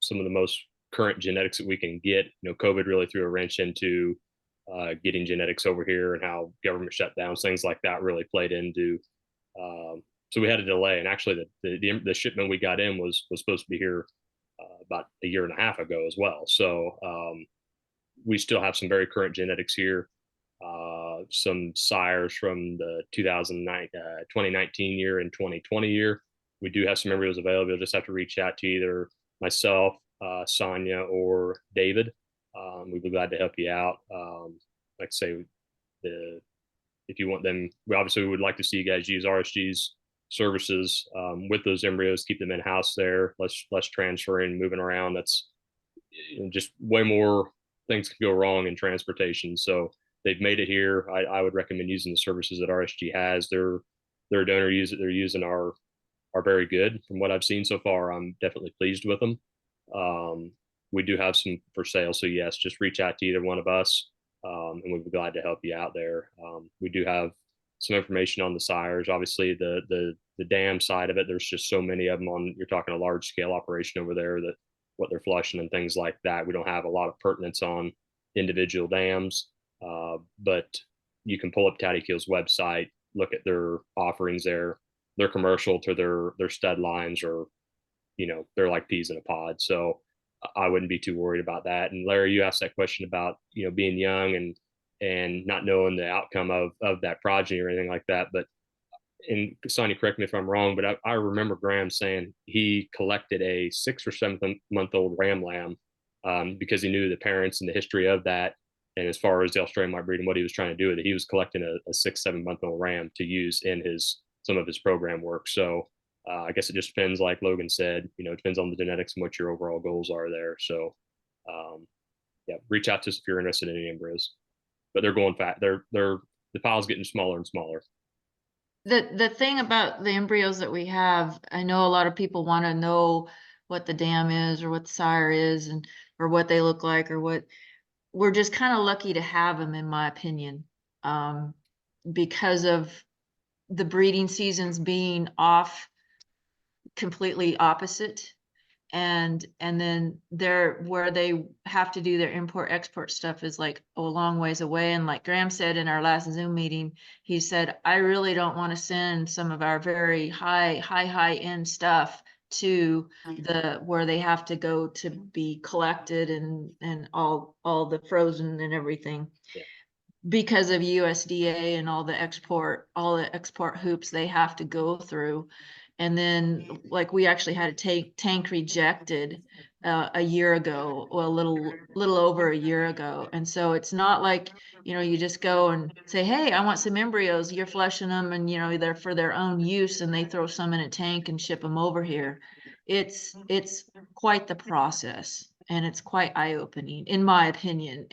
A: some of the most current genetics that we can get. COVID really threw a wrench into getting genetics over here, and how government shutdowns, things like that, really played into. So we had a delay, and actually the shipment we got in was supposed to be here about a year and a half ago as well. So we still have some very current genetics here. Some sires from the 2019 year and 2020 year. We do have some embryos available. You'll just have to reach out to either myself, Sonia, or David. We'd be glad to help you out. Like I say, if you want them, we would like to see you guys use RSG's services with those embryos, keep them in house there, less transferring, moving around. That's just way more things can go wrong in transportation. So they've made it here. I would recommend using the services that RSG has. Their donor they're using are very good from what I've seen so far. I'm definitely pleased with them. We do have some for sale, so yes, just reach out to either one of us, and we'd be glad to help you out there. We do have some information on the sires. Obviously, the dam side of it, there's just so many of them on. You're talking a large scale operation over there, that what they're flushing and things like that. We don't have a lot of pertinence on individual dams, but you can pull up Tattykill's website, look at their offerings there. They're commercial to their stud lines, or they're like peas in a pod. So I wouldn't be too worried about that. And Larry, you asked that question about being young and not knowing the outcome of that progeny or anything like that. But Sonia, correct me if I'm wrong, but I remember Graham saying he collected a 6 or 7 month old ram lamb because he knew the parents and the history of that. And as far as the Australian white breed and what he was trying to do with it, he was collecting a 6-7 month old ram to use in some of his program work. So I guess it just depends, like Logan said, it depends on the genetics and what your overall goals are there. So yeah, reach out to us if you're interested in any embryos. But they're going fat. The pile's getting smaller and smaller.
D: The thing about the embryos that we have, I know a lot of people want to know what the dam is, or what the sire is, or what they look like, or what. We're just kind of lucky to have them, in my opinion, because of the breeding seasons being off completely opposite. And then where they have to do their import export stuff is like a long ways away. And like Graham said in our last Zoom meeting, he said, I really don't want to send some of our very high end stuff to where they have to go to be collected and all the frozen and everything.
A: Yeah.
D: Because of USDA and all the export hoops they have to go through. And then like we actually had a tank rejected a year ago, or a little over a year ago. And so it's not like, you just go and say, hey, I want some embryos, you're flushing them, and they're for their own use, and they throw some in a tank and ship them over here. It's quite the process, and it's quite eye-opening, in my opinion.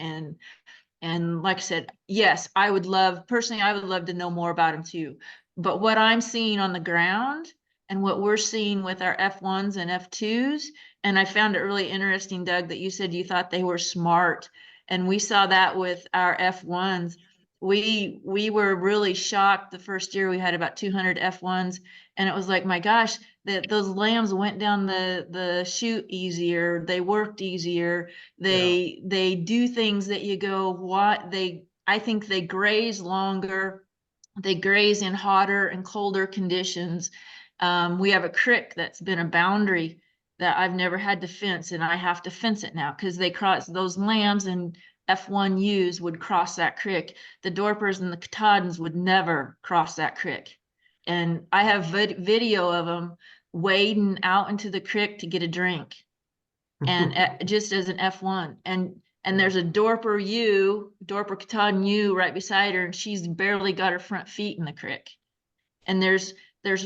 D: And like I said, yes, I would love to know more about them too. But what I'm seeing on the ground, and what we're seeing with our F1s and F2s, and I found it really interesting, Doug, that you said you thought they were smart. And we saw that with our F1s. We were really shocked the first year. We had about 200 F1s, and it was like, my gosh, those lambs went down the chute easier. They worked easier. They do things that you go, what? I think they graze longer. They graze in hotter and colder conditions. We have a creek that's been a boundary that I've never had to fence, and I have to fence it now because they cross, those lambs and F1Us would cross that creek. The Dorpers and the Katahdins would never cross that creek. And I have video of them wading out into the creek to get a drink. and just as an F1. And there's a Dorper Katahdin ewe right beside her, and she's barely got her front feet in the crick. And there's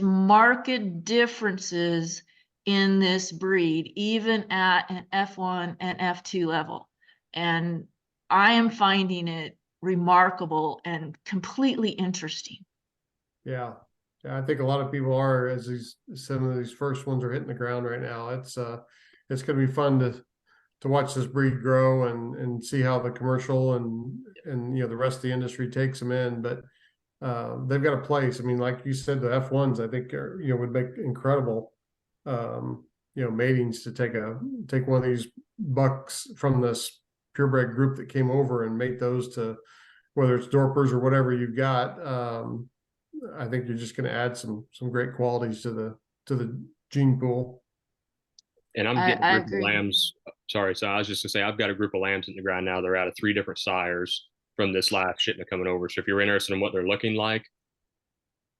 D: marked differences in this breed, even at an F1 and F2 level. And I am finding it remarkable and completely interesting.
B: Yeah. Yeah, I think a lot of people are, as some of these first ones are hitting the ground right now. It's going to be fun to watch this breed grow and see how the commercial and the rest of the industry takes them in. But they've got a place. I mean, like you said, the F1s I think are, would make incredible matings to take one of these bucks from this purebred group that came over and mate those to, whether it's Dorpers or whatever you've got. I think you're just going to add some great qualities to the gene pool.
A: And I'm getting a group of lambs. Sorry, so I was just gonna say I've got a group of lambs in the ground now. They're out of 3 different sires from this last shipment coming over. So if you're interested in what they're looking like,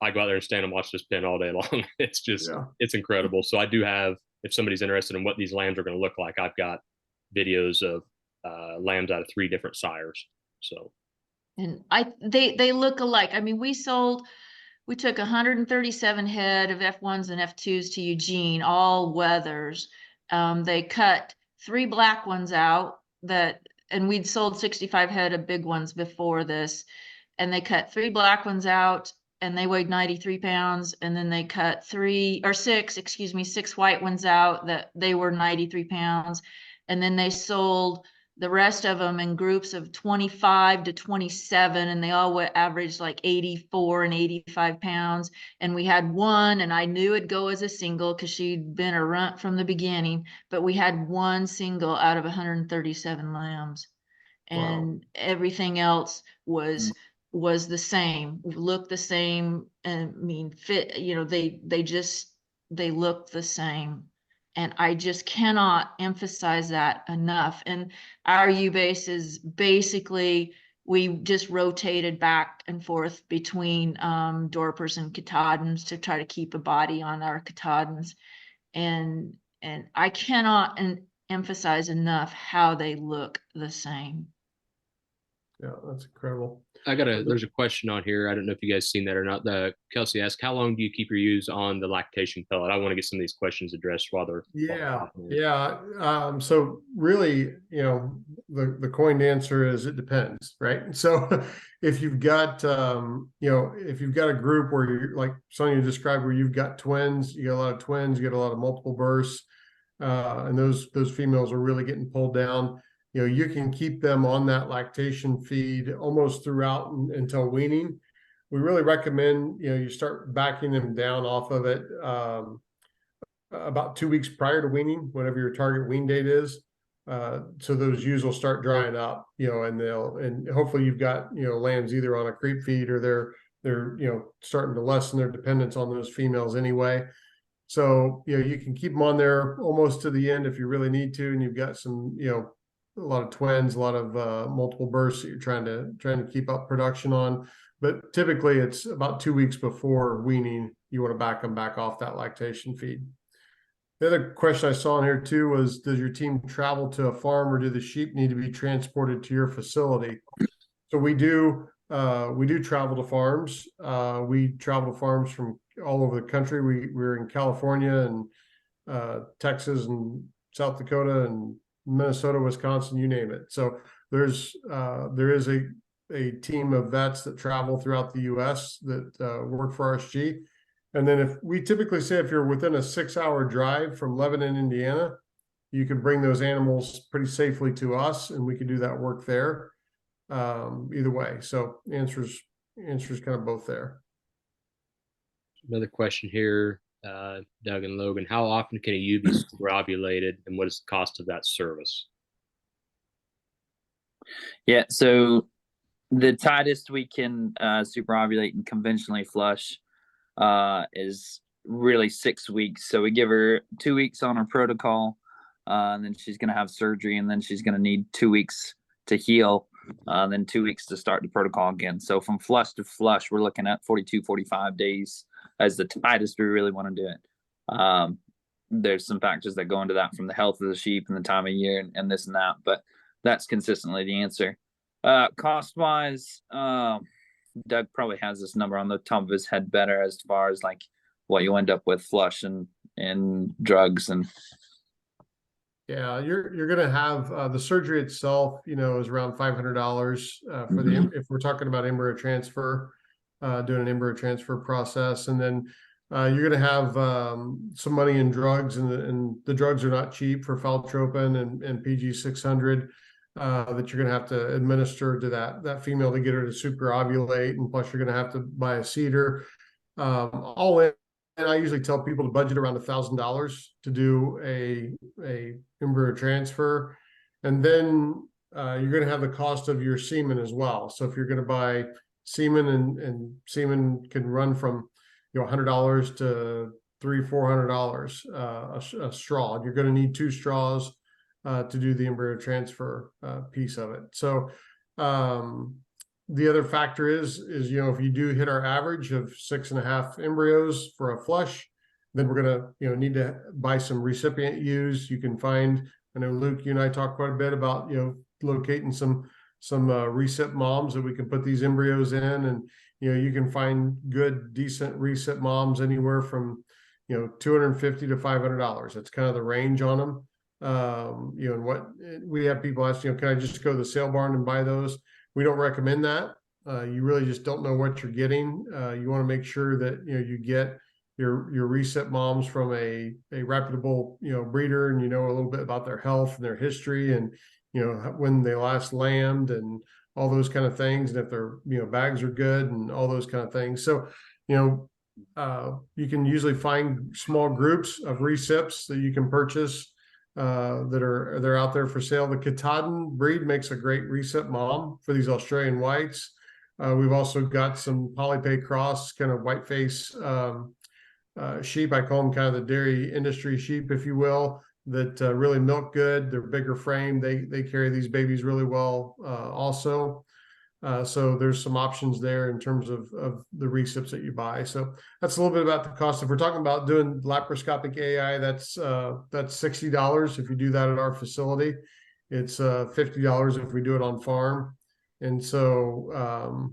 A: I go out there and stand and watch this pen all day long. It's just It's incredible. So I do have, if somebody's interested in what these lambs are going to look like, I've got videos of lambs out of 3 different sires. So,
D: and they look alike. I mean, we took 137 head of F1s and F2s to Eugene, all weathers. They cut 3 black ones out and we'd sold 65 head of big ones before this. And they cut 3 black ones out and they weighed 93 pounds. And then they cut 6 white ones out that they were 93 pounds. And then they sold the rest of them in groups of 25 to 27, and they all averaged like 84 and 85 pounds. And we had one, and I knew it'd go as a single because she'd been a runt from the beginning, but we had one single out of 137 lambs. And everything else was the same, looked the same, and I mean, fit, they looked the same. And I just cannot emphasize that enough. And our U-base is basically, we just rotated back and forth between Dorpers and Katahdins to try to keep a body on our Katahdins. And I cannot emphasize enough how they look the same.
B: Yeah, that's incredible.
A: There's a question on here. I don't know if you guys seen that or not. Kelsey asked, how long do you keep your ewes on the lactation pellet? I want to get some of these questions addressed while they're.
B: So really, the coined answer is it depends, right? So if you've got, if you've got a group where you're like Sonia described, where you've got twins, you got a lot of twins, you get a lot of multiple births, and those females are really getting pulled down. You can keep them on that lactation feed almost throughout until weaning. We really recommend, you start backing them down off of it about 2 weeks prior to weaning, whatever your target wean date is. So those ewes will start drying up, and hopefully you've got, lambs either on a creep feed or they're starting to lessen their dependence on those females anyway. So, you can keep them on there almost to the end if you really need to, and you've got some, a lot of twins, a lot of multiple births that you're trying to keep up production on. But typically it's about 2 weeks before weaning, you want to back them back off that lactation feed. The other question I saw in here too was, does your team travel to a farm or do the sheep need to be transported to your facility? So we do travel to farms. We travel to farms from all over the country. We're in California and Texas and South Dakota and Minnesota, Wisconsin, you name it. So there is a team of vets that travel throughout the U.S. that work for RSG. And then if we typically say if you're within a 6-hour drive from Lebanon, Indiana, you can bring those animals pretty safely to us, and we can do that work there. Either way, so answers kind of both there.
A: Another question here. Doug and Logan, how often can a ewe be superovulated, and what is the cost of that service?
C: Yeah, so the tightest we can superovulate and conventionally flush is really 6 weeks. So we give her 2 weeks on her protocol, and then she's going to have surgery, and then she's going to need 2 weeks to heal, then 2 weeks to start the protocol again. So from flush to flush, we're looking at 42, 45 days as the tightest we really want to do it. there's some factors that go into that, from the health of the sheep and the time of year and this and that, but that's consistently the answer. Cost wise, Doug probably has this number on the top of his head better, as far as like what you end up with flush and drugs and.
B: Yeah, you're gonna have the surgery itself, is around $500 for the if we're talking about embryo transfer, doing an embryo transfer process, and then you're gonna have some money in drugs, and the drugs are not cheap for phaltropin and PG 600 that you're gonna have to administer to that female to get her to superovulate, and plus you're gonna have to buy a seeder, all in. And I usually tell people to budget around $1,000 to do a embryo transfer, and then you're going to have the cost of your semen as well. So if you're going to buy semen, and semen can run from $100 to $300-400 a straw. You're going to need 2 straws to do the embryo transfer piece of it. So the other factor is if you do hit our average of 6.5 embryos for a flush, then we're gonna need to buy some recipient ewes. You can find, I know Luke, you and I talked quite a bit about locating some recip moms that we can put these embryos in, and you can find good decent recip moms anywhere from $250 to $500. That's kind of the range on them. And what we have people ask, can I just go to the sale barn and buy those? We don't recommend that. You really just don't know what you're getting. You want to make sure that you get your recip moms from a reputable breeder, and a little bit about their health and their history, and when they last lambed and all those kind of things, and if their bags are good and all those kind of things. So you can usually find small groups of recips that you can purchase they're out there for sale. The Katahdin breed makes a great recip mom for these Australian whites. We've also got some polypay cross kind of whiteface sheep. I call them kind of the dairy industry sheep, if you will, that really milk good. They're bigger frame. They carry these babies really well also. So there's some options there in terms of the recips that you buy. So that's a little bit about the cost. If we're talking about doing laparoscopic AI, that's $60 if you do that at our facility. It's $50 if we do it on farm. And so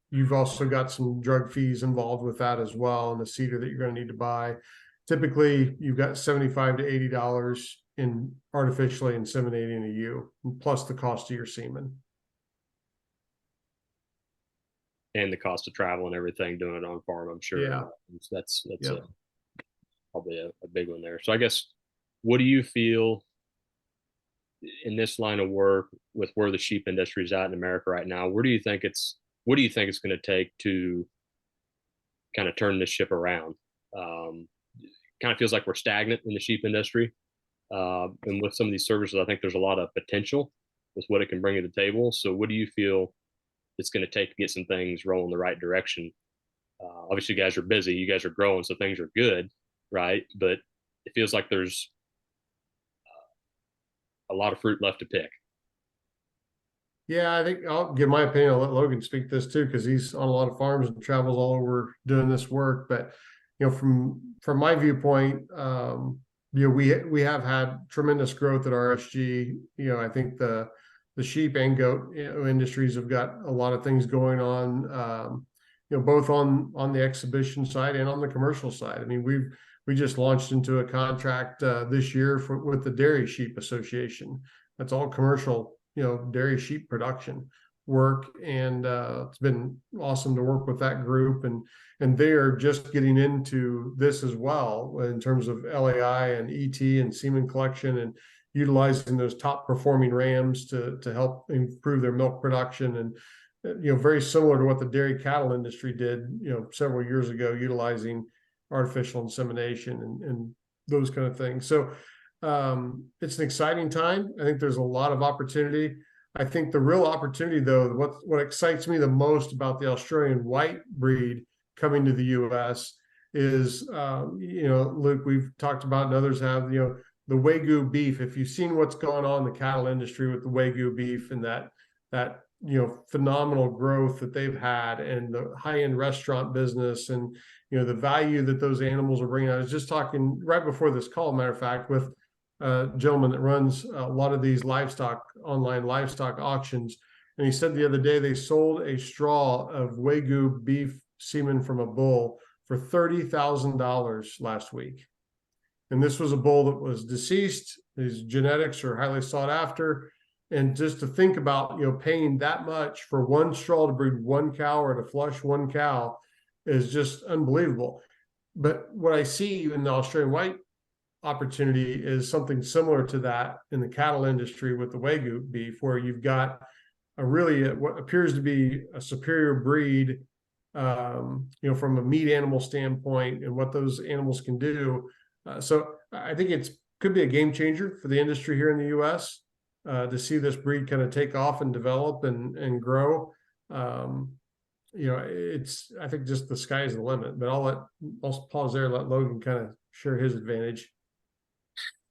B: you've also got some drug fees involved with that as well, and the seeder that you're going to need to buy. Typically, you've got $75 to $80 in artificially inseminating a ewe, plus the cost of your semen.
A: And the cost of travel and everything doing it on farm, I'm sure.
B: Yeah.
A: That's probably a big one there. So I guess, what do you feel in this line of work with where the sheep industry is at in America right now? What do you think it's going to take to kind of turn this ship around? Kind of feels like we're stagnant in the sheep industry. And with some of these services, I think there's a lot of potential with what it can bring to the table. So what do you feel it's going to take to get some things rolling the right direction? Obviously, you guys are busy, you guys are growing, so things are good, right? But it feels like there's a lot of fruit left to pick.
B: Yeah, I think I'll give my opinion. I'll let Logan speak this too, because he's on a lot of farms and travels all over doing this work. But from my viewpoint, we have had tremendous growth at RSG. I think the sheep and goat industries have got a lot of things going on, both on the exhibition side and on the commercial side. I mean, we just launched into a contract this year with the Dairy Sheep Association. That's all commercial, dairy sheep production work, and it's been awesome to work with that group, and they are just getting into this as well in terms of LAI and ET and semen collection, and utilizing those top performing rams to help improve their milk production. And very similar to what the dairy cattle industry did several years ago, utilizing artificial insemination and those kind of things. So it's an exciting time. I think there's a lot of opportunity. I think the real opportunity, though, what excites me the most about the Australian white breed coming to the U.S. is, Luke, we've talked about, and others have, the Wagyu beef. If you've seen what's going on in the cattle industry with the Wagyu beef and that phenomenal growth that they've had, and the high-end restaurant business, and the value that those animals are bringing. I was just talking right before this call, matter of fact, with a gentleman that runs a lot of these online livestock auctions. And he said the other day they sold a straw of Wagyu beef semen from a bull for $30,000 last week. And this was a bull that was deceased. His genetics are highly sought after. And just to think about, paying that much for one straw to breed one cow or to flush one cow is just unbelievable. But what I see in the Australian white opportunity is something similar to that in the cattle industry with the Wagyu beef, where you've got what appears to be a superior breed, from a meat animal standpoint and what those animals can do. So I think could be a game changer for the industry here in the U.S. To see this breed kind of take off and develop and grow. I think just the sky is the limit. But I'll pause there and let Logan kind of share his advantage.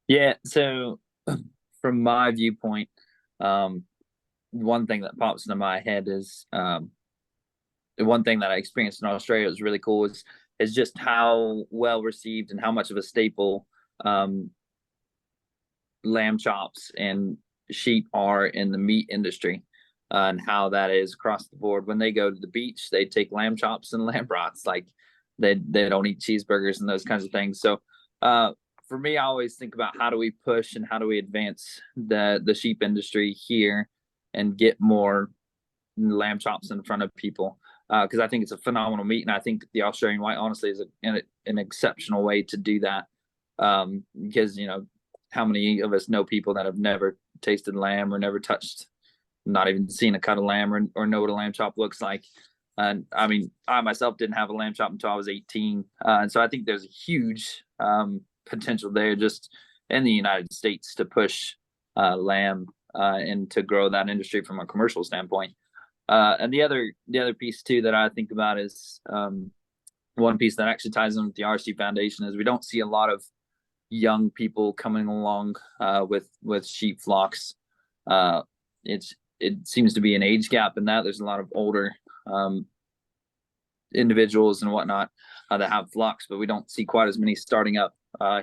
C: Yeah. So from my viewpoint, one thing that pops into my head is the one thing that I experienced in Australia was really cool is just how well received and how much of a staple lamb chops and sheep are in the meat industry, and how that is across the board. When they go to the beach, they take lamb chops and lamb brats. Like they don't eat cheeseburgers and those kinds of things. So for me, I always think about how do we push and how do we advance the sheep industry here and get more lamb chops in front of people, because I think it's a phenomenal meat, and I think the Australian white honestly is an exceptional way to do that, because how many of us know people that have never tasted lamb or never touched, not even seen a cut of lamb or know what a lamb chop looks like. And I mean, I myself didn't have a lamb chop until I was 18, and so I think there's a huge potential there just in the United States to push lamb and to grow that industry from a commercial standpoint. And the other piece too that I think about is one piece that actually ties in with the RSG Foundation is we don't see a lot of young people coming along with sheep flocks. It seems to be an age gap in that. There's a lot of older individuals and whatnot that have flocks, but we don't see quite as many starting up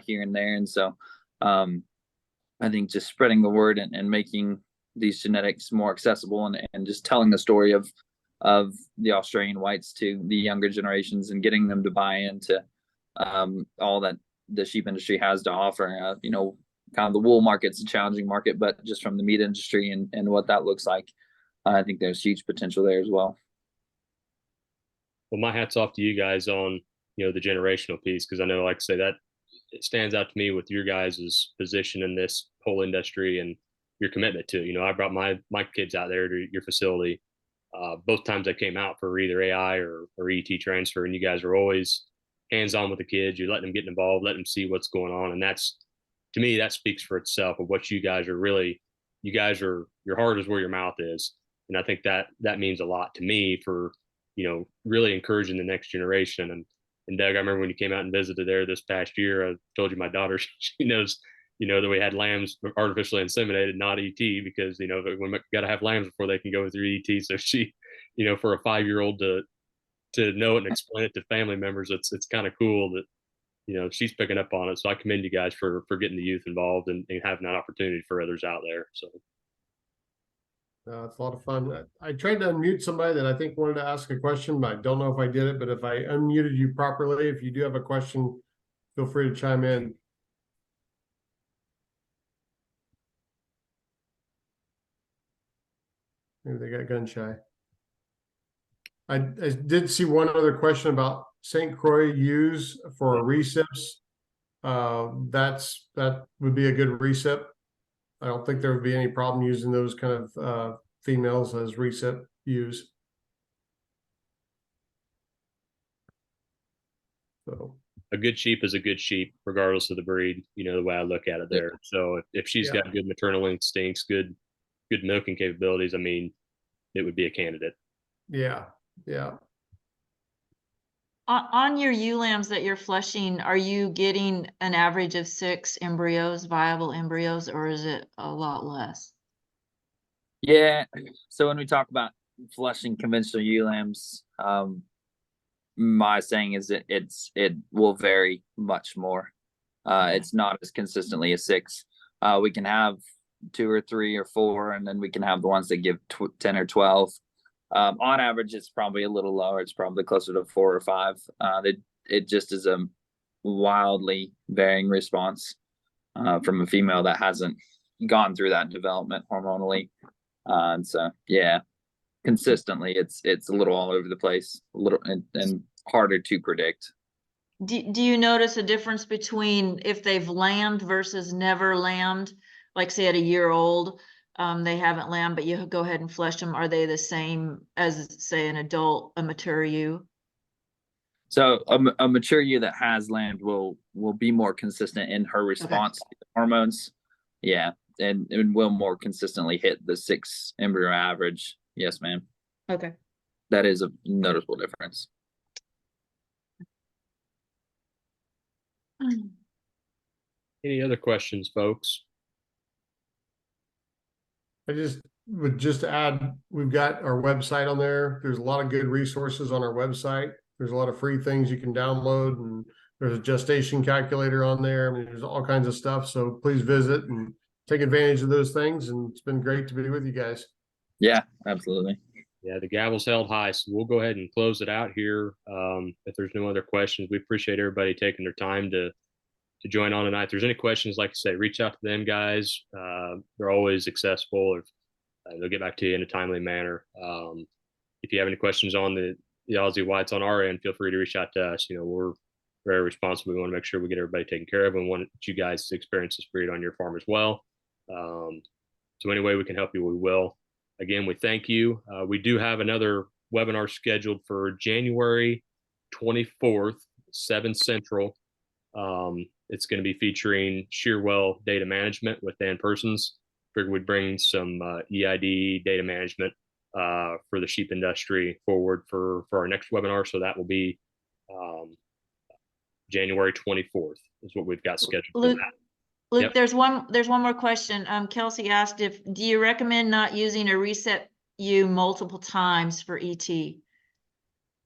C: here and there. And so I think just spreading the word and making these genetics more accessible and just telling the story of the Australian whites to the younger generations and getting them to buy into all that the sheep industry has to offer. Kind of the wool market's a challenging market, but just from the meat industry and what that looks like, I think there's huge potential there as well.
A: Well, my hat's off to you guys on, the generational piece, because I know, like I say, that it stands out to me with your guys' position in this whole industry and your commitment to. I brought my kids out there to your facility both times I came out for either AI or ET transfer, and you guys are always hands-on with the kids. You're letting them get involved, letting them see what's going on, and that's, to me, that speaks for itself of what you guys are really. You guys are, your heart is where your mouth is, and I think that means a lot to me for really encouraging the next generation. And Doug, I remember when you came out and visited there this past year, I told you my daughter, she knows, that we had lambs artificially inseminated, not ET, because, we got to have lambs before they can go through ET. So she, for a 5-year-old to know it and explain it to family members, it's kind of cool that, she's picking up on it. So I commend you guys for getting the youth involved and having that opportunity for others out there. So.
B: It's a lot of fun. I tried to unmute somebody that I think wanted to ask a question, but I don't know if I did it. But if I unmuted you properly, if you do have a question, feel free to chime in. Maybe they got gun shy. I did see one other question about St. Croix ewes for recips. That would be a good recip. I don't think there would be any problem using those kind of females as recip ewes. So
A: a good sheep is a good sheep, regardless of the breed. The way I look at it there. So if she's got good maternal instincts, good milking capabilities, I mean, it would be a candidate.
B: Yeah.
D: On your ewe lambs that you're flushing, are you getting an average of 6 embryos, viable embryos, or is it a lot less?
C: Yeah. So when we talk about flushing conventional ewe lambs, my saying is that it will vary much more.
D: Okay.
C: It's not as consistently as 6. We can have 2 or 3 or 4, and then we can have the ones that give 10 or 12. On average, it's probably a little lower. It's probably closer to 4 or 5. It just is a wildly varying response from a female that hasn't gone through that development hormonally. And so, yeah, consistently, it's a little all over the place, a little and harder to predict.
D: Do you notice a difference between if they've lambed versus never lambed? Like say at a year old, they haven't lambed, but you go ahead and flesh them. Are they the same as say an adult, a mature ewe?
C: So a mature ewe that has lambed will be more consistent in her response to the hormones. Yeah, and will more consistently hit the 6 embryo average. Yes, ma'am.
D: Okay.
C: That is a noticeable difference.
A: Any other questions, folks?
B: I would just add, we've got our website on there. There's a lot of good resources on our website. There's a lot of free things you can download, and there's a gestation calculator on there. I mean, there's all kinds of stuff. So please visit and take advantage of those things. And it's been great to be with you guys.
C: Yeah, absolutely.
A: Yeah, the gavel's held high, so we'll go ahead and close it out here. If there's no other questions, we appreciate everybody taking their time to join on tonight. If there's any questions, like I say, reach out to them guys. They're always accessible. They'll get back to you in a timely manner. If you have any questions on the Aussie Whites on our end, feel free to reach out to us. You know, we're very responsible. We want to make sure we get everybody taken care of, and want you guys to experience this breed on your farm as well. So any way we can help you, we will. Again, we thank you. We do have another webinar scheduled for January 24th, 7 Central. It's going to be featuring Shearwell data management with Dan Persons. Figured we'd bring some EID data management for the sheep industry forward for our next webinar. So that will be January 24th is what we've got scheduled for that.
D: Luke,
A: Yep.
D: there's one more question. Kelsey asked do you recommend not using a reset ewe multiple times for ET?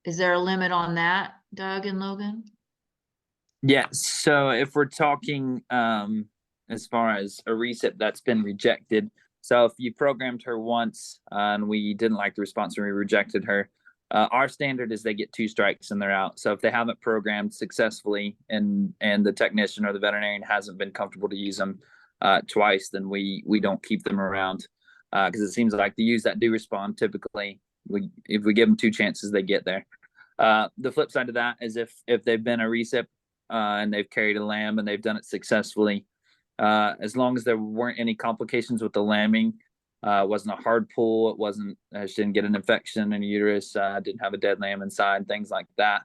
D: Is there a limit on that, Doug and Logan?
C: Yeah. So if we're talking as far as a reset that's been rejected, so if you programmed her once and we didn't like the response and we rejected her, our standard is they get 2 strikes and they're out. So if they haven't programmed successfully and the technician or the veterinarian hasn't been comfortable to use them twice, then we don't keep them around, because it seems like the ewes that do respond, typically if we give them 2 chances, they get there. The flip side of that is if they've been a recip and they've carried a lamb and they've done it successfully, as long as there weren't any complications with the lambing, wasn't a hard pull, it wasn't, she didn't get an infection in the uterus, didn't have a dead lamb inside, things like that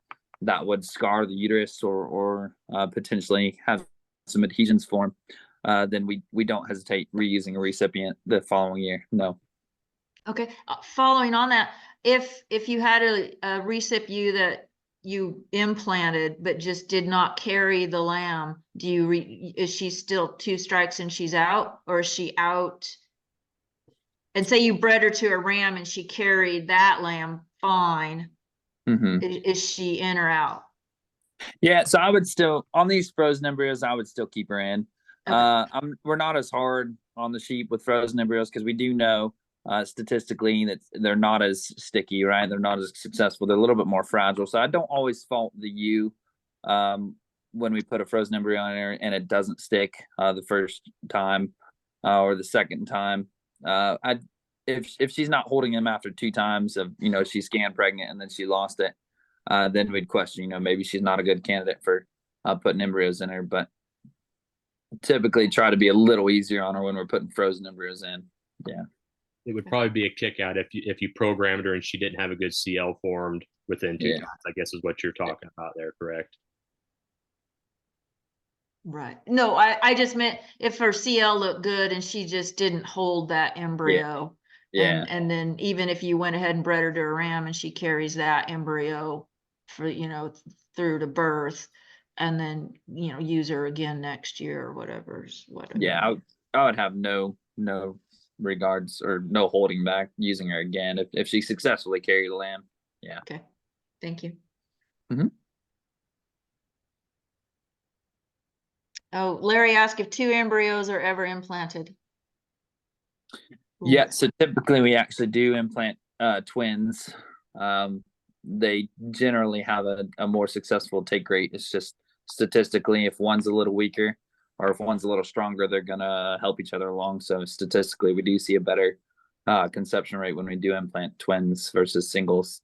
C: would scar the uterus or potentially have some adhesions form, then we don't hesitate reusing a recipient the following year. No.
D: Okay, following on that, if you had a recip ewe that you implanted but just did not carry the lamb, is she still 2 strikes and she's out, or is she out? And say you bred her to a ram and she carried that lamb fine, is she in or out?
C: Yeah, so I would still, on these frozen embryos, I would still keep her in.
D: Okay.
C: We're not as hard on the sheep with frozen embryos because we do know statistically that they're not as sticky, right? They're not as successful. They're a little bit more fragile. So I don't always fault the ewe when we put a frozen embryo in there and it doesn't stick the first time or the second time. If she's not holding him after 2 times of, she scanned pregnant and then she lost it, then we'd question, maybe she's not a good candidate for putting embryos in her. But typically try to be a little easier on her when we're putting frozen embryos in. Yeah.
A: It would probably be a kick out if you programmed her and she didn't have a good CL formed within 2 times, I guess is what you're talking about there, correct?
D: Right. No, I just meant if her CL looked good and she just didn't hold that embryo.
C: Yeah.
D: And then even if you went ahead and bred her to a ram and she carries that embryo for, through to birth, and then, use her again next year or whatever.
C: Yeah, I would have no regards or no holding back using her again if she successfully carried the lamb. Yeah.
D: Okay. Thank you. Oh, Larry asked if 2 embryos are ever implanted.
C: Yeah, so typically we actually do implant twins. They generally have a more successful take rate. It's just statistically, if one's a little weaker or if one's a little stronger, they're gonna help each other along. So statistically, we do see a better conception rate when we do implant twins versus singles.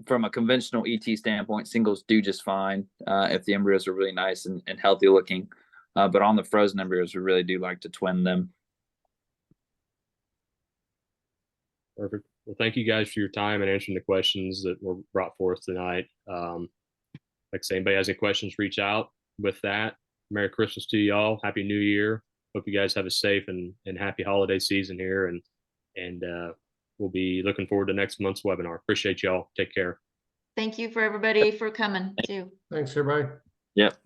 C: From a conventional ET standpoint, singles do just fine if the embryos are really nice and healthy looking. But on the frozen embryos, we really do like to twin them.
A: Perfect. Well, thank you guys for your time and answering the questions that were brought forth tonight. Like I say, anybody has any questions, reach out. With that, Merry Christmas to y'all. Happy New Year. Hope you guys have a safe and happy holiday season here. And we'll be looking forward to next month's webinar. Appreciate y'all. Take care.
D: Thank you for everybody for coming too.
B: Thanks, everybody.
C: Yep.